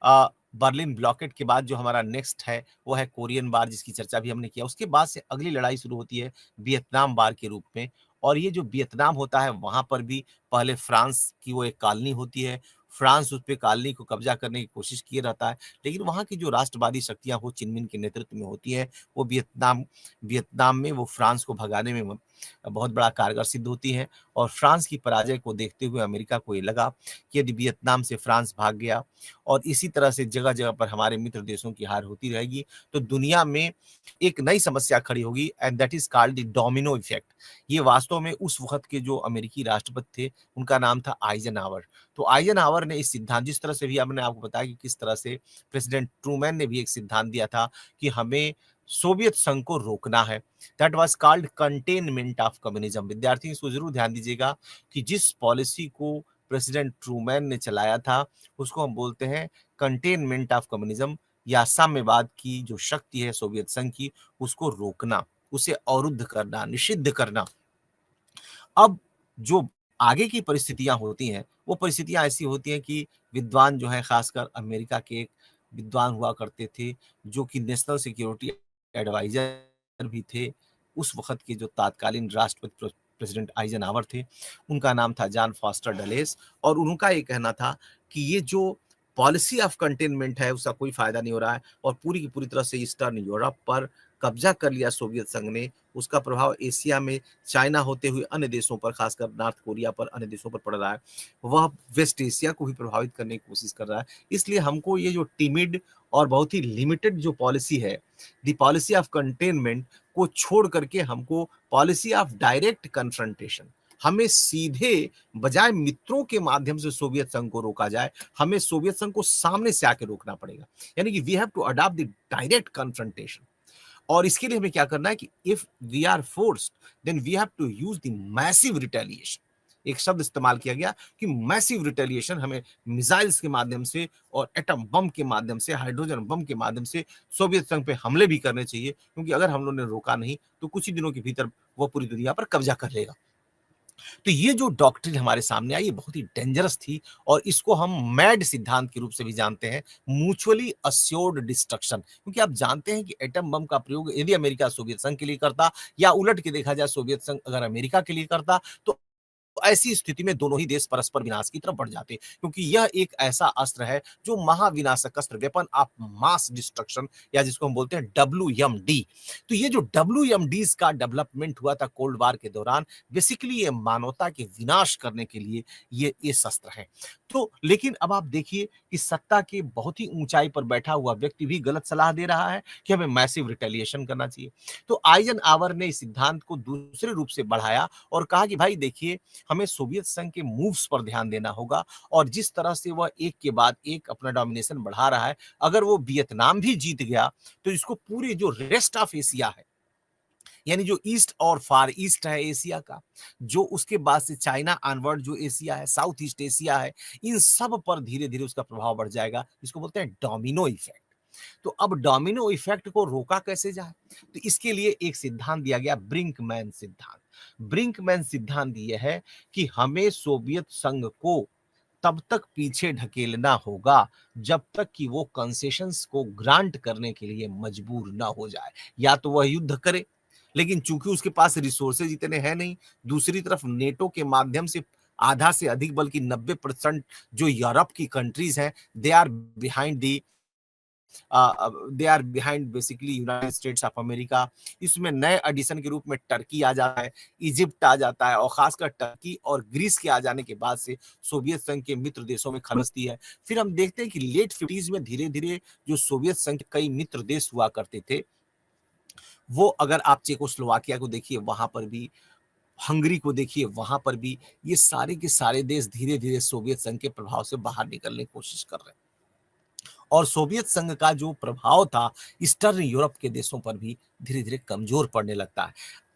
बर्लिन ब्लॉकेट के बाद जो हमारा नेक्स्ट है वो है कोरियन वार, जिसकी चर्चा भी हमने किया। उसके बाद से अगली लड़ाई शुरू होती है वियतनाम वार के रूप में, और ये जो वियतनाम होता है वहां पर भी पहले फ्रांस की वो एक कॉलोनी होती है, फ्रांस उस पे कॉलोनी को कब्जा करने की कोशिश किए रहता है, लेकिन वहां की जो राष्ट्रवादी शक्तियां वो चिनमिन के नेतृत्व में होती है, वो वियतनाम वियतनाम में वो फ्रांस को भगाने में बहुत बड़ा कारगर सिद्ध होती है, और फ्रांस की पराजय को देखते हुए अमेरिका को ये लगा कि यदि वियतनाम से फ्रांस भाग गया और इसी तरह से जगह-जगह पर हमारे मित्र देशों की हार होती रहेगी, तो दुनिया में एक नई समस्या खड़ी होगी and that is called the domino effect. ये वास्तव में उस वक़्त के जो अमेरिकी राष्ट्रपति थे, उनका नाम था आइज़नहावर। तो आइज़नहावर ने इस सिद्धांत जिस तरह से भी हमने आपको बताया कि किस तरह से प्रेसिडेंट ट्रूमैन ने भी एक सिद्धांत दिया था कि हमें सोवियत संघ को रोकना है। That was called containment of communism. विद्यार्थी इसको ज़रूर ध्यान दीजिएगा कि जिस पॉलिसी को प्रेसिडेंट ट्रूमैन ने चलाया था, उसको हम बोलते हैं कंटेनमेंट ऑफ कम्युनिज़्म या साम्यवाद की जो शक्ति है सोवियत संघ की, उसको रोकना, उसे अवरुद्ध करना, निषिद्ध करना। अब जो आगे की परिस्थितियाँ होती हैं, वो परिस्थितियाँ ऐसी होती हैं कि विद्वान जो हैं, ख़ासकर अमेरिका के एक विद्वान हुआ करते थे, जो कि नेशनल सिक्योरिटी एडवाइज़र भी थे। उस वक़्त के जो तत्कालीन राष्ट्रपति प्रेसिडेंट आइज़नहावर थे, उनका नाम था जॉन फॉस्टर डलेस और उनका ये कहना था कि ये जो पॉलिसी ऑफ कंटेनमेंट है, उसका कोई फ़ायदा नहीं हो रहा है और पूरी की पूरी तरह से ईस्टर्न यूरोप पर कब्ज़ा कर लिया सोवियत संघ ने। उसका प्रभाव एशिया में चाइना होते हुए अन्य देशों पर, खासकर नॉर्थ कोरिया पर, अन्य देशों पर पड़ रहा है। वह वेस्ट एशिया को भी प्रभावित करने की कोशिश कर रहा है। इसलिए हमको ये जो टिमिड और बहुत ही लिमिटेड जो पॉलिसी है, द पॉलिसी ऑफ कंटेनमेंट को छोड़ करके हमको पॉलिसी ऑफ डायरेक्ट कन्फ्रंटेशन, हमें सीधे बजाय मित्रों के माध्यम से सोवियत संघ को रोका जाए, हमें सोवियत संघ को सामने से आके रोकना पड़ेगा। यानी कि we have to adopt the direct confrontation. और इसके लिए हमें क्या करना है कि if we are forced then we have to use the massive retaliation. एक शब्द इस्तेमाल किया गया कि मैसिव रिटेलिएशन, हमें मिसाइल्स के माध्यम से और एटम बम के माध्यम से, हाइड्रोजन बम के माध्यम से सोवियत संघ पे हमले भी करने चाहिए, क्योंकि अगर हम लोगों ने रोका नहीं तो कुछ ही दिनों के भीतर वो पूरी दुनिया पर कब्जा कर लेगा। तो ये जो डॉक्ट्रिन हमारे सामने आई, ये बहुत ही डेंजरस थी और इसको हम मैड सिद्धांत के रूप से भी जानते हैं, म्यूचुअली अस्योर्ड डिस्ट्रक्शन। क्योंकि आप जानते हैं कि एटम बम का प्रयोग यदि अमेरिका सोवियत संघ के लिए करता या उलट के देखा जाए सोवियत संघ अगर अमेरिका के लिए करता, तो ऐसी स्थिति में दोनों ही देश परस्पर विनाश की तरफ बढ़ जाते, क्योंकि यह एक ऐसा अस्त्र है जो महाविनाशक अस्त्र, वेपन ऑफ मास डिस्ट्रक्शन, या जिसको हम बोलते हैं WMD। तो ये जो WMDs का डेवलपमेंट हुआ था कोल्ड वार के दौरान, बेसिकली ये मानवता के विनाश करने के लिए ये शस्त्र है। तो लेकिन अब आप देखिए कि सत्ता के बहुत ही ऊंचाई पर बैठा हुआ व्यक्ति भी गलत सलाह दे रहा है कि हमें मैसिव रिटेलिएशन करना चाहिए। तो आइजनहावर ने इस सिद्धांत को दूसरे रूप से बढ़ाया और कहा कि भाई देखिए, हमें सोवियत संघ के मूव्स पर ध्यान देना होगा और जिस तरह से वह एक के बाद एक अपना डोमिनेशन बढ़ा रहा है, अगर वो वियतनाम भी जीत गया तो इसको पूरे जो रेस्ट ऑफ एशिया है, यानी जो ईस्ट और फार ईस्ट है एशिया का, जो उसके बाद से चाइना अनवर्ड जो एशिया है, साउथ ईस्ट एशिया है, इन सब पर धीरे धीरे उसका प्रभाव बढ़ जाएगा। इसको बोलते हैं डोमिनो इफेक्ट। तो अब डोमिनो इफेक्ट को रोका कैसे जाए, तो इसके लिए एक सिद्धांत दिया गया, ब्रिंकमैन सिद्धांत। ब्रिंकमैन सिद्धांत यह है कि हमें सोवियत संघ को तब तक पीछे ढकेलना होगा जब तक कि वो कंसेशंस को ग्रांट करने के लिए मजबूर ना हो जाए। या तो वह युद्ध करे, लेकिन चूंकि उसके पास रिसोर्सेज इतने हैं नहीं, दूसरी तरफ नेटो के माध्यम से आधा से अधिक बल्कि 90% जो यूरोप की कंट्रीज हैं, they are behind the they are behind basically United States of America. इसमें नए एडिशन के रूप में टर्की आ जाता है, इजिप्ट आ जाता है और खासकर टर्की और ग्रीस के आ जाने के बाद से सोवियत संघ के मित्र देशों में खलबली है। फिर हम देखते हैं कि लेट 50s में धीरे धीरे जो सोवियत संघ के कई मित्र देश हुआ करते थे, वो अगर आप चेकोस्लोवाकिया को देखिए वहां पर भी, हंगरी को देखिए वहां पर भी, ये सारे के सारे देश धीरे धीरे सोवियत संघ के प्रभाव से बाहर निकलने की कोशिश कर रहे हैं और सोवियत संघ का जो प्रभाव था ईस्टर्न यूरोप के देशों पर भी धीरे धीरे कमजोर पड़ने लगता है।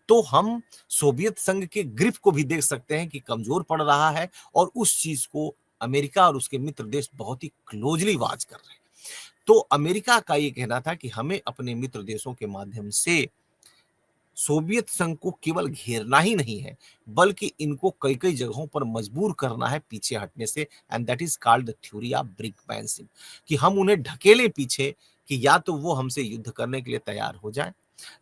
तो हम सोवियत संघ के ग्रिप को भी देख सकते हैं कि कमजोर पड़ रहा है और उस चीज को अमेरिका और उसके मित्र देश बहुत ही क्लोजली वॉच कर रहे हैं। तो अमेरिका का ये कहना था कि हमें अपने मित्र देशों के माध्यम से सोवियत संघ को केवल घेरना ही नहीं है, बल्कि इनको कई कई जगहों पर मजबूर करना है पीछे हटने से, and that is called the theory of brinkman, कि हम उन्हें ढकेले पीछे कि या तो वो हमसे युद्ध करने के लिए तैयार हो जाए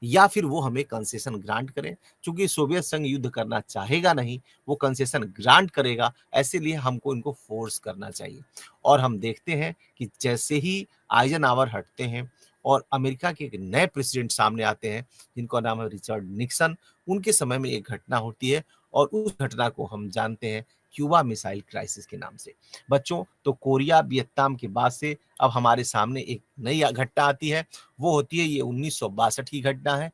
या फिर वो हमें कंसेशन ग्रांट करें। चूंकि सोवियत संघ युद्ध करना चाहेगा नहीं, वो कंसेशन ग्रांट करेगा, ऐसे लिए हमको इनको फोर्स करना चाहिए। और हम देखते हैं कि जैसे ही आइजनहावर हटते हैं और अमेरिका के एक नए प्रेसिडेंट सामने आते हैं जिनका नाम है रिचर्ड निक्सन, उनके समय में एक घटना होती है और उस घटना को हम जानते हैं क्यूबा मिसाइल क्राइसिस के नाम से। बच्चों, तो कोरिया, वियतनाम के बाद से अब हमारे सामने एक नई घटना आती है, वो होती है ये 1962 की घटना है।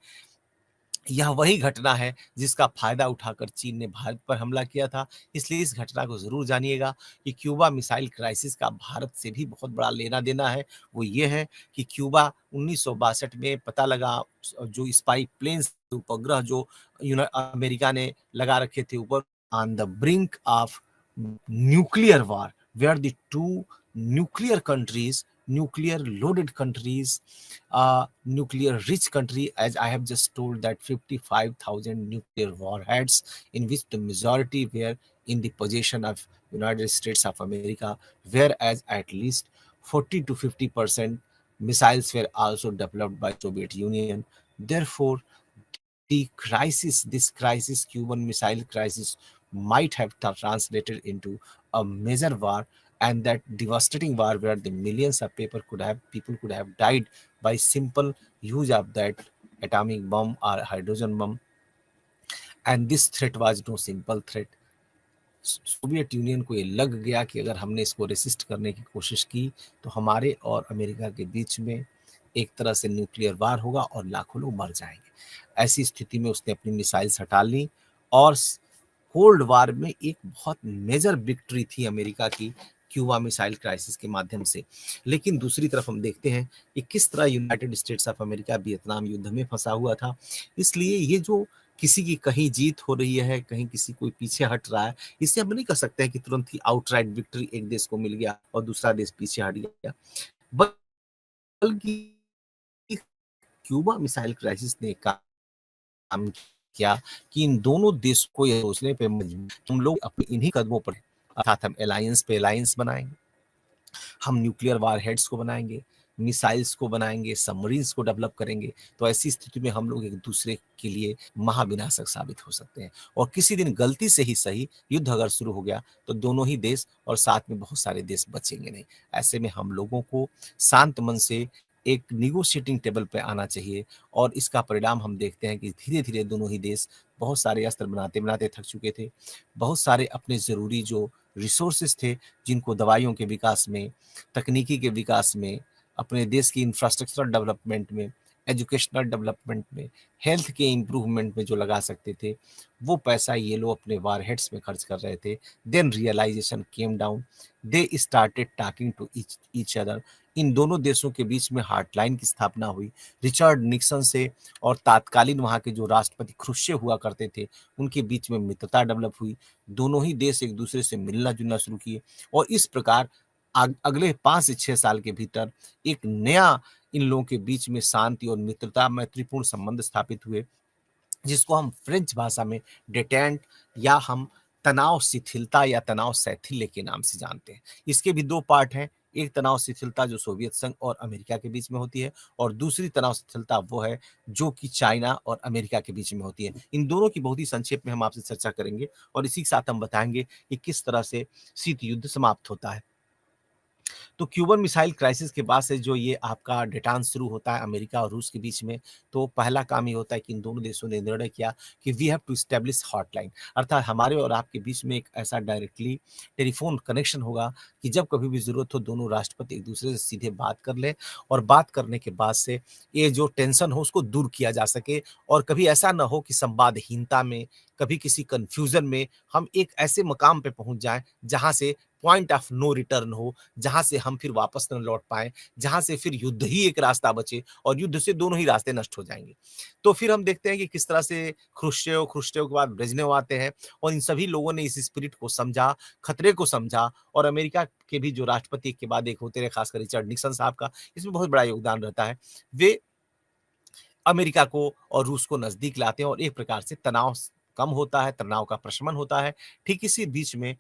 यह वही घटना है जिसका फायदा उठाकर चीन ने भारत पर हमला किया था। इसलिए इस घटना को ज़रूर जानिएगा कि क्यूबा मिसाइल क्राइसिस का भारत से भी बहुत बड़ा लेना-देना है। वो ये है कि क्यूबा 1962 में पता लगा, जो स्पाई प्लेन्स उपग्रह जो अमेरिका ने लगा रखे थे ऊपर, on the brink of nuclear war, where the two nuclear countries, nuclear loaded countries, nuclear rich country, as I have just told, that 55,000 nuclear warheads, in which the majority were in the possession of United States of America, whereas at least 40 to 50% missiles were also developed by Soviet Union. Therefore, this crisis, Cuban Missile Crisis, might have translated into a major war, and that devastating war where the millions of people could have died by simple use of that atomic bomb or hydrogen bomb. And this threat was no simple threat. Soviet union को ये लग गया कि अगर हमने इसको resist करने की कोशिश की तो हमारे और अमेरिका के बीच में एक तरह से न्यूक्लियर वार होगा और लाखों लोग मर जाएंगे। ऐसी स्थिति में उसने अपनी मिसाइल्स हटा ली और कोल्ड वार में एक बहुत मेजर विक्ट्री थी अमेरिका की क्यूबा मिसाइल क्राइसिस के माध्यम से। लेकिन दूसरी तरफ हम देखते हैं कि किस तरह United States of America Vietnam युद्ध में फंसा हुआ था। इसलिए ये जो किसी की कहीं जीत हो रही है, कहीं किसी कोई पीछे हट रहा है, इससे हम नहीं कह सकते हैं कि तुरंत ही आउटराइट विक्ट्री एक देश को मिल गया और दूसरा देश पीछे हट गया। बल्कि क्यूबा मिसाइल क्राइसिस ने काम किया कि इन दोनों देशों को यह सोचने पे मजबूर, हम लोग अपने इन्हीं कदमों पर, अर्थात हम अलायंस पे अलायंस बनाएंगे, हम न्यूक्लियर वार हेड्स को बनाएंगे, मिसाइल्स को बनाएंगे, सबमरीन्स को डेवलप करेंगे। तो ऐसी स्थिति में हम लोग एक दूसरे के लिए महाविनाशक साबित हो सकते हैं और किसी दिन गलती से ही सही युद्ध अगर शुरू हो गया तो दोनों ही देश और साथ में बहुत सारे देश बचेंगे नहीं। ऐसे में हम लोगों को शांत मन से एक निगोशिएटिंग टेबल पे आना चाहिए और इसका परिणाम हम देखते हैं कि धीरे धीरे दोनों ही देश बहुत सारे अस्त्र बनाते बनाते थक चुके थे। बहुत सारे अपने ज़रूरी जो रिसोर्सेज थे, जिनको दवाइयों के विकास में, तकनीकी के विकास में, अपने देश की इंफ्रास्ट्रक्चरल डेवलपमेंट में, एजुकेशनल डेवलपमेंट में, हेल्थ के इम्प्रूवमेंट में जो लगा सकते थे, वो पैसा ये लोग अपने वारहेड्स में खर्च कर रहे थे। Then realization came down, they started talking to each other. इन दोनों देशों के बीच में हार्टलाइन की स्थापना हुई। रिचर्ड निक्सन से और तात्कालीन वहाँ के जो राष्ट्रपति ख्रुश्चेव हुआ करते थे, उनके बीच में मित्रता डेवलप हुई। दोनों ही देश एक दूसरे से मिलना जुलना शुरू किए और इस प्रकार अगले 5 से 6 साल के भीतर एक नया इन लोगों के बीच में शांति और मित्रता, मैत्रीपूर्ण संबंध स्थापित हुए, जिसको हम फ्रेंच भाषा में डेटेंट या हम तनाव शिथिलता या तनाव शैथिल्य के नाम से जानते हैं। इसके भी 2 पार्ट हैं। एक तनाव शिथिलता जो सोवियत संघ और अमेरिका के बीच में होती है और दूसरी तनाव शिथिलता वो है जो कि चाइना और अमेरिका के बीच में होती है। इन दोनों की बहुत ही संक्षेप में हम आपसे चर्चा करेंगे और इसी के साथ हम बताएंगे कि किस तरह से शीत युद्ध समाप्त होता है। तो क्यूबन मिसाइल क्राइसिस के बाद से जो ये आपका डेटांस शुरू होता है अमेरिका और रूस के बीच में, तो पहला काम ये होता है कि इन दोनों देशों ने निर्णय किया कि we have to establish hotline, अर्थात हमारे और आपके बीच में एक ऐसा डायरेक्टली टेलीफोन कनेक्शन होगा कि जब कभी भी जरूरत हो दोनों राष्ट्रपति एक दूसरे से सीधे बात कर लें और बात करने के बाद से ये जो टेंशन हो उसको दूर किया जा सके और कभी ऐसा ना हो कि संवादहीनता में, कभी किसी कंफ्यूजन में हम एक ऐसे मकाम पे पहुंच जाएं जहां से पॉइंट ऑफ नो रिटर्न हो, जहां से हम फिर वापस न लौट पाए, जहां से फिर युद्ध ही एक रास्ता बचे और युद्ध से दोनों ही रास्ते नष्ट हो जाएंगे। तो फिर हम देखते हैं कि किस तरह से ख्रुश्चेव के बाद ब्रेजनेव आते हैं और इन सभी लोगों ने इस स्पिरिट को समझा, खतरे को समझा और अमेरिका के भी जो राष्ट्रपति एक के बाद एक होते रहे, खासकर रिचर्ड निक्सन साहब का इसमें बहुत बड़ा योगदान रहता है। वे अमेरिका को और रूस को नजदीक लाते हैं और एक प्रकार से तनाव कम होता है, तनाव का प्रशमन होता है। ठीक इसी बीच में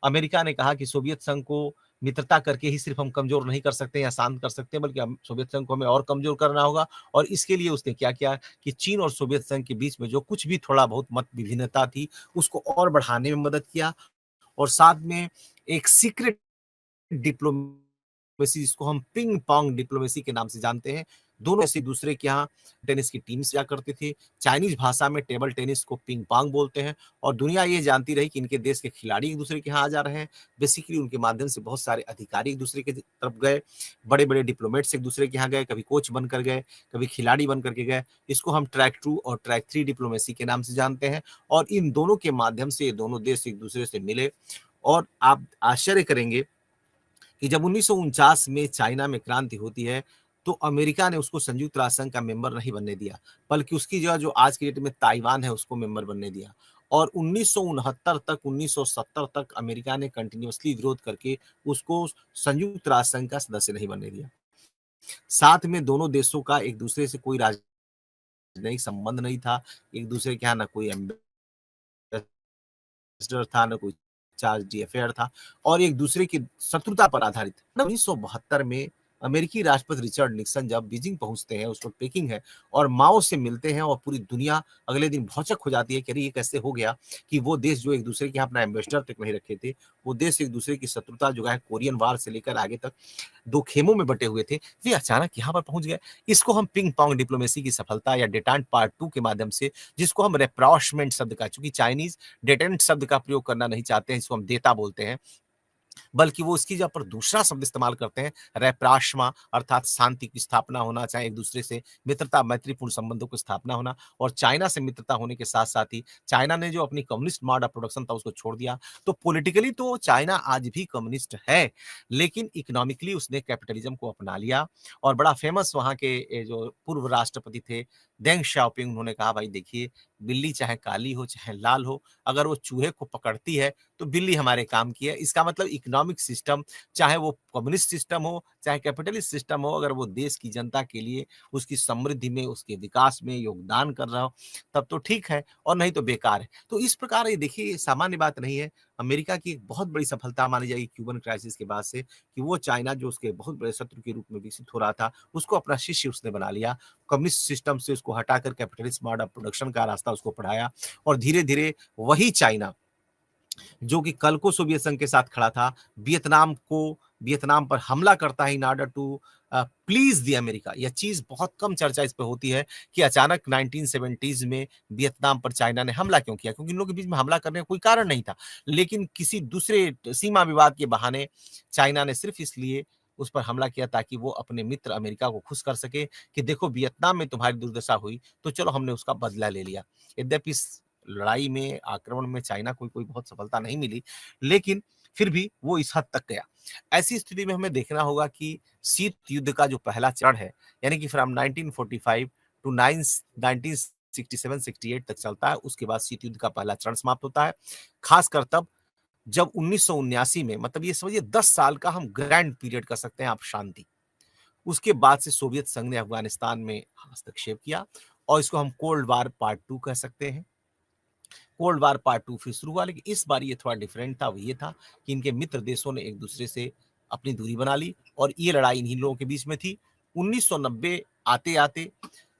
अमेरिका ने कहा कि सोवियत संघ को मित्रता करके ही सिर्फ हम कमजोर नहीं कर सकते या शांत कर सकते हैं, बल्कि सोवियत संघ को हमें और कमजोर करना होगा और इसके लिए उसने क्या किया कि चीन और सोवियत संघ के बीच में जो कुछ भी थोड़ा बहुत मत विभिन्नता थी उसको और बढ़ाने में मदद किया और साथ में एक सीक्रेट डिप्लोमेसी, जिसको हम पिंग पोंग डिप्लोमेसी के नाम से जानते हैं, दोनों ऐसे दूसरे के यहाँ टेनिस की टीम्स जाया करते थे। चाइनीज़ भाषा में टेबल टेनिस को पिंग पोंग बोलते हैं और दुनिया ये जानती रही कि इनके देश के खिलाड़ी एक-दूसरे के यहाँ आ जा रहे हैं। बेसिकली उनके माध्यम से बहुत सारे अधिकारी एक-दूसरे की तरफ गए, बड़े-बड़े डिप्लोमेट्स एक-दूसरे के यहाँ गए, कभी कोच बनकर गए, कभी खिलाड़ी बन कर के गए। इसको हम ट्रैक 2 और ट्रैक 3 डिप्लोमेसी के नाम से जानते हैं और इन दोनों के माध्यम से ये दोनों देश एक-दूसरे से मिले और आप आश्चर्य करेंगे कि जब 1949 में चाइना में क्रांति होती है, तो अमेरिका ने उसको संयुक्त राष्ट्र संघ का मेंबर नहीं बनने दिया, बल्कि उसकी जगह जो आज की डेट में ताइवान है, उसको मेंबर बनने दिया। और 1969 तक 1970 तक अमेरिका ने कंटिन्यूअसली विरोध करके उसको संयुक्त राष्ट्र संघ का सदस्य नहीं बनने दिया। साथ में दोनों देशों का एक दूसरे से कोई राजनयिक संबंध नहीं था, एक दूसरे के यहाँ ना कोई एम्बेसडर था, ना कोई चार्ज डी अफेयर था और एक दूसरे की शत्रुता पर आधारित। 1972 में अमेरिकी राष्ट्रपति रिचर्ड निक्सन जब बीजिंग पहुंचते हैं, उस वक्त पेकिंग है और माओ से मिलते हैं और पूरी दुनिया अगले दिन भौचक हो जाती है कि अरे ये कैसे हो गया कि वो देश जो एक दूसरे के यहाँ अपना एम्बेसडर तक नहीं रखे थे, वो देश एक दूसरे की शत्रुता जो है कोरियन वार से लेकर आगे तक दो खेमों में बटे हुए थे, वे अचानक यहाँ पर पहुंच गए। इसको हम पिंग पोंग डिप्लोमेसी की सफलता या डेटेंट पार्ट 2 के माध्यम से, जिसको हम रेप्रोचमेंट शब्द का, चूंकि चाइनीज डेटेंट शब्द का प्रयोग करना नहीं चाहते हैं, इसको हम देता बोलते हैं, बल्कि वो उसकी जगह पर दूसरा शब्द इस्तेमाल करते हैं, रैप्राशमा, अर्थात शांति की स्थापना होना, चाहे एक दूसरे से मित्रता मैत्रीपूर्ण संबंधों की स्थापना होना। और चाइना से मित्रता होने के साथ साथ ही चाइना ने जो अपनी कम्युनिस्ट मोड ऑफ प्रोडक्शन था उसको छोड़ दिया। तो पॉलिटिकली तो चाइना आज भी कम्युनिस्ट है, लेकिन इकोनॉमिकली उसने कैपिटलिज्म को अपना लिया। और बड़ा फेमस वहां के जो पूर्व राष्ट्रपति थे देंग शाओपिंग, उन्होंने कहा भाई देखिए, बिल्ली चाहे काली हो चाहे लाल हो, अगर वो चूहे को पकड़ती है तो बिल्ली हमारे काम की है। इसका मतलब इकोनॉमिक सिस्टम, चाहे वो कम्युनिस्ट सिस्टम हो, चाहे कैपिटलिस्ट सिस्टम हो, अगर वो देश की जनता के लिए, उसकी समृद्धि में, उसके विकास में योगदान कर रहा हो, तब तो ठीक है और नहीं तो बेकार है। तो इस प्रकार ये देखिए, सामान्य बात नहीं है। अमेरिका की एक बहुत बड़ी सफलता मानी जाएगी क्यूबन क्राइसिस के बाद से कि वो चाइना जो उसके बहुत बड़े शत्रु के रूप में विकसित हो रहा था, उसको अपना शिष्य उसने बना लिया। कम्युनिस्ट सिस्टम से उसको हटाकर कैपिटलिस्ट मोड ऑफ प्रोडक्शन का रास्ता उसको पढ़ाया और धीरे-धीरे वही चाइना जो कि कल को सोवियत संघ के साथ खड़ा था, वियतनाम पर हमला करता है in order to please the America. यह चीज बहुत कम चर्चा इस पे होती है कि अचानक 1970s में वियतनाम पर चाइना ने हमला क्यों किया, क्योंकि इन लोगों के बीच में हमला करने का कोई कारण नहीं था, लेकिन किसी दूसरे सीमा विवाद के बहाने चाइना ने सिर्फ इसलिए उस पर हमला किया ताकि वो अपने मित्र अमेरिका को खुश कर सके कि देखो वियतनाम में तुम्हारी दुर्दशा हुई तो चलो हमने उसका बदला ले लिया। यद्यपि इस लड़ाई में, आक्रमण में चाइना को कोई बहुत सफलता नहीं मिली, लेकिन फिर भी वो इस हद तक गया। ऐसी स्थिति में हमें देखना होगा कि शीत युद्ध का जो पहला चरण है, यानी कि फ्रॉम 1945 टू 1967-68 तक चलता है, उसके बाद शीत युद्ध का पहला चरण समाप्त होता है। खासकर तब जब 1979 में, मतलब ये समझिए 10 साल का हम ग्रैंड पीरियड कर सकते हैं आप शांति। उसके बाद से सोवियत संघ ने अफगानिस्तान में हस्तक्षेप किया और इसको हम कोल्ड वार पार्ट 2 कह सकते हैं। कोल्ड वार पार्ट 2 फिर शुरू हुआ, लेकिन इस बार ये थोड़ा डिफरेंट था। वो ये था कि इनके मित्र देशों ने एक दूसरे से अपनी दूरी बना ली और ये लड़ाई इन्हीं लोगों के बीच में थी। 1990 आते-आते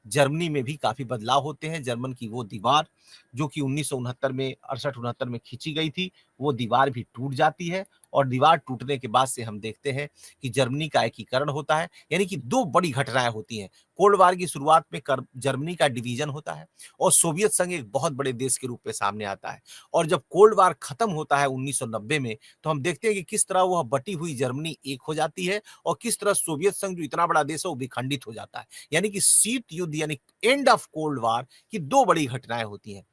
जर्मनी में भी काफ़ी बदलाव होते हैं। जर्मन की वो दीवार जो कि 1969 में 68-69 में खींची गई थी, वो दीवार भी टूट जाती है और दीवार टूटने के बाद से हम देखते हैं कि जर्मनी का एकीकरण होता है। यानी कि 2 बड़ी घटनाएँ होती हैं। कोल्ड वार की शुरुआत में कर जर्मनी का डिवीज़न होता है और सोवियत संघ एक बहुत बड़े देश के रूप में सामने आता है। और जब कोल्ड वार खत्म होता है 1990 में, तो हम देखते हैं कि किस तरह वह बटी हुई जर्मनी एक हो जाती है और किस तरह सोवियत संघ जो इतना बड़ा देश है, वो विखंडित हो जाता है। यानी कि शीत युद्ध यानी एंड ऑफ कोल्ड वार की 2 बड़ी घटनाएँ होती हैं।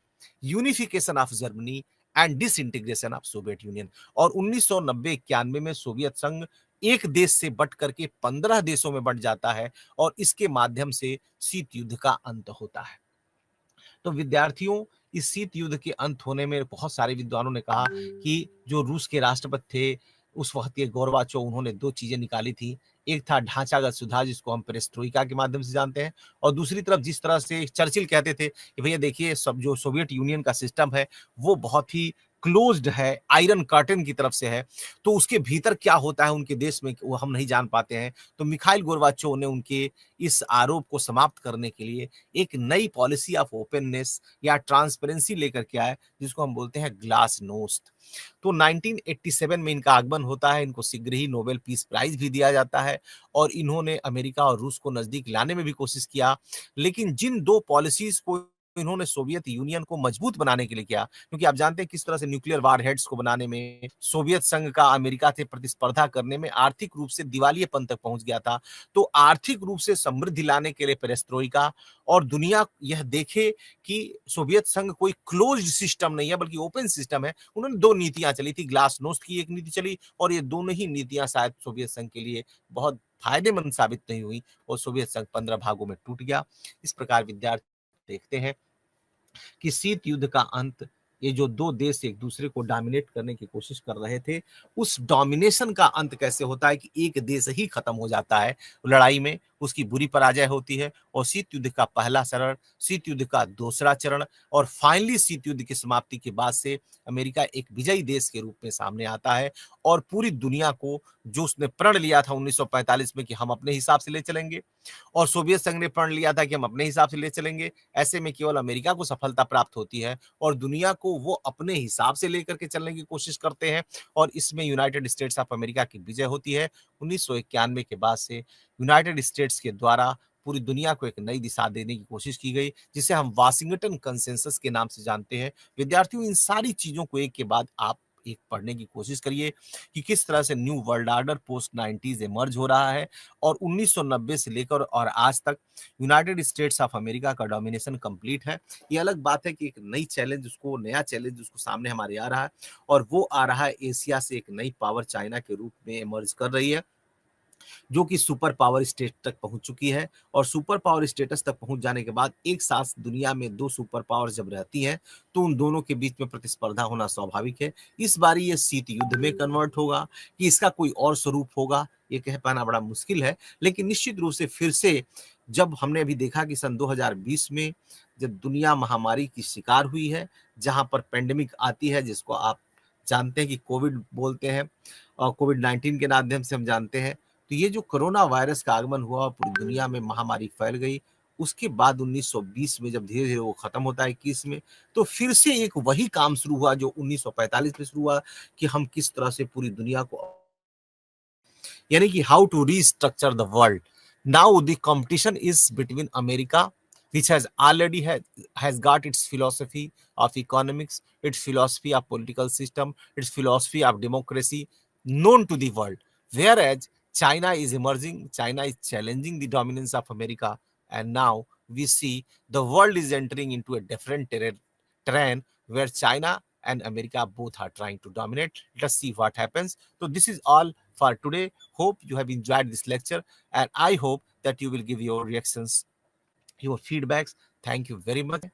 Unification of Germany and disintegration of Soviet union. और 1990-91 में सोवियत संघ एक देश से बट करके 15 देशों में बंट जाता है और इसके माध्यम से शीत युद्ध का अंत होता है। तो विद्यार्थियों, इस शीत युद्ध के अंत होने में बहुत सारे विद्वानों ने कहा कि जो रूस के राष्ट्रपति थे उस वक्त के गोर्बाचोव, उन्होंने 2 चीजें निकाली थी। एक था ढांचागत सुधार, जिसको हम पेरेस्ट्रोइका के माध्यम से जानते हैं, और दूसरी तरफ जिस तरह से चर्चिल कहते थे कि भैया देखिए, सब जो सोवियत यूनियन का सिस्टम है वो बहुत ही क्लोज्ड है, आयरन कर्टेन की तरफ से है, तो उसके भीतर क्या होता है उनके देश में वो हम नहीं जान पाते हैं। तो मिखाइल गोर्बाचोव ने उनके इस आरोप को समाप्त करने के लिए एक नई पॉलिसी ऑफ ओपेननेस या ट्रांसपेरेंसी लेकर के आए, जिसको हम बोलते हैं ग्लासनोस्ट। तो 1987 में इनका आगमन होता है, इनको शीघ्र ही नोबेल पीस प्राइज भी दिया जाता है और इन्होंने अमेरिका और रूस को नजदीक लाने में भी कोशिश किया। लेकिन जिन 2 पॉलिसीज़ को इन्होंने सोवियत यूनियन को मजबूत बनाने के लिए किया, क्योंकि आप जानते हैं किस तरह से न्यूक्लियर वॉरहेड्स को बनाने में सोवियत संघ का अमेरिका से प्रतिस्पर्धा करने में आर्थिक रूप से दिवालियेपन तक पहुंच गया था। तो आर्थिक रूप से समृद्धि लाने के लिए पेरेस्ट्रोइका और दुनिया यह देखे कि सोवियत संघ कोई क्लोज्ड सिस्टम नहीं है बल्कि ओपन सिस्टम है। उन्होंने 2 नीतियां चली थी, ग्लासनोस्ट की एक नीति चली और ये दोनों ही नीतियां शायद सोवियत संघ के लिए बहुत फायदेमंद साबित नहीं हुई और सोवियत संघ 15 भागों में टूट गया। इस प्रकार विद्यार्थी देखते हैं कि शीत युद्ध का अंत, ये जो 2 देश एक दूसरे को डोमिनेट करने की कोशिश कर रहे थे, उस डोमिनेशन का अंत कैसे होता है कि एक देश ही खत्म हो जाता है लड़ाई में, उसकी बुरी पराजय होती है और शीत युद्ध का पहला चरण, शीत युद्ध का दूसरा चरण और फाइनली शीत युद्ध की समाप्ति के बाद से अमेरिका एक विजयी देश के रूप में सामने आता है और पूरी दुनिया को जो उसने प्रण लिया था 1945 में कि हम अपने हिसाब से ले चलेंगे और सोवियत संघ ने प्रण लिया था कि हम अपने हिसाब से ले चलेंगे, ऐसे में केवल अमेरिका को सफलता प्राप्त होती है और दुनिया को वो अपने हिसाब से लेकर के चलने की कोशिश करते हैं और इसमें यूनाइटेड स्टेट्स ऑफ अमेरिका की विजय होती है। 1991 के बाद से यूनाइटेड स्टेट्स के द्वारा पूरी दुनिया को एक नई दिशा देने की कोशिश की गई, जिसे हम वाशिंगटन कंसेंसस के नाम से जानते हैं। विद्यार्थियों, इन सारी चीजों को एक के बाद आप एक पढ़ने की कोशिश करिए कि किस तरह से new world order post 90s emerge हो रहा है और 1990 से लेकर और आज तक यूनाइटेड स्टेट्स ऑफ अमेरिका का डोमिनेशन कंप्लीट है। ये अलग बात है कि एक नया चैलेंज उसको सामने हमारे आ रहा है और वो आ रहा है एशिया से एक नई पावर चाइना के रूप में इमर्ज कर रही है, जो कि सुपर पावर स्टेट तक पहुंच चुकी है और सुपर पावर स्टेटस तक पहुंच जाने के बाद एक साथ दुनिया में 2 सुपर पावर जब रहती हैं तो उन दोनों के बीच में प्रतिस्पर्धा होना स्वाभाविक है। इस बार ये शीत युद्ध में कन्वर्ट होगा कि इसका कोई और स्वरूप होगा, ये कह पाना बड़ा मुश्किल है। लेकिन निश्चित रूप से फिर से जब हमने अभी देखा कि सन 2020 में जब दुनिया महामारी की शिकार हुई है, जहां पर पेंडेमिक आती है जिसको आप जानते हैं कि कोविड बोलते हैं और कोविड-19 के माध्यम से हम जानते हैं, तो ये जो कोरोना वायरस का आगमन हुआ पूरी दुनिया में महामारी फैल गई। उसके बाद 1920 में जब धीरे-धीरे वो खत्म होता है 21 में, तो फिर से एक वही काम शुरू हुआ जो 1945 में शुरू हुआ कि हम किस तरह से पूरी दुनिया को, यानी कि how to restructure the world. Now the competition is between America which has already has got its philosophy of economics, its philosophy of political system, its philosophy of democracy known to the world. Whereas China is emerging, China is challenging the dominance of America, and now we see the world is entering into a different terrain where China and America both are trying to dominate. Let's see what happens. So this is all for today. Hope you have enjoyed this lecture, and I hope that you will give your reactions, your feedbacks. Thank you very much.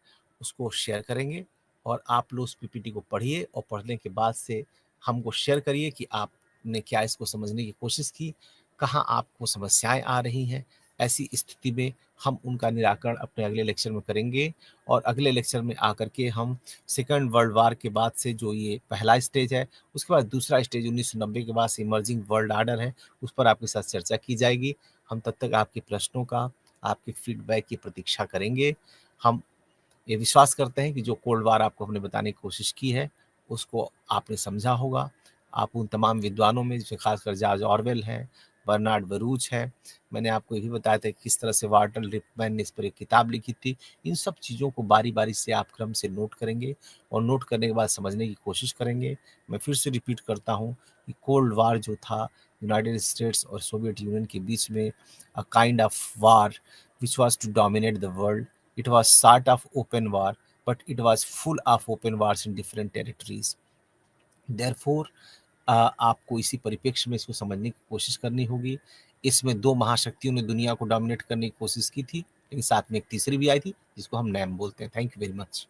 उसको share करेंगे और आप लोग उस PPT को पढ़िए और पढ़ने के बाद से हमको शेयर करिए कि आपने क्या इसको समझने की कोशिश की, कहाँ आपको समस्याएं आ रही हैं। ऐसी स्थिति में हम उनका निराकरण अपने अगले लेक्चर में करेंगे और अगले लेक्चर में आकर के हम सेकेंड वर्ल्ड वार के बाद से जो ये पहला स्टेज है, उसके बाद दूसरा स्टेज 1990 के बाद से इमर्जिंग वर्ल्ड ऑर्डर है, उस पर आपके साथ चर्चा की जाएगी। हम तब तक आपके प्रश्नों का, आपके फीडबैक की प्रतीक्षा करेंगे। हम ये विश्वास करते हैं कि जो कोल्ड वार आपको हमने बताने की कोशिश की है, उसको आपने समझा होगा। आप उन तमाम विद्वानों में जिसमें खासकर जॉर्ज ऑरवेल हैं, बर्नार्ड बरूच हैं, मैंने आपको ये भी बताया था कि किस तरह से वाल्टर लिपमैन ने इस पर एक किताब लिखी थी। इन सब चीज़ों को बारी-बारी से आप क्रम से नोट करेंगे और नोट करने के बाद समझने की कोशिश करेंगे। मैं फिर से रिपीट करता हूँ कि कोल्ड वार जो था यूनाइटेड स्टेट्स और सोवियत यूनियन के बीच में a kind of war which was to dominate the world. It was sort of open war, but it was full of open wars in different territories. Therefore, आपको इसी परिप्रेक्ष्य में इसको समझने की कोशिश करनी होगी। इसमें 2 महाशक्तियों ने दुनिया को डोमिनेट करने की कोशिश की थी, लेकिन साथ में एक तीसरी भी आई थी जिसको हम नैम बोलते हैं। Thank you very much.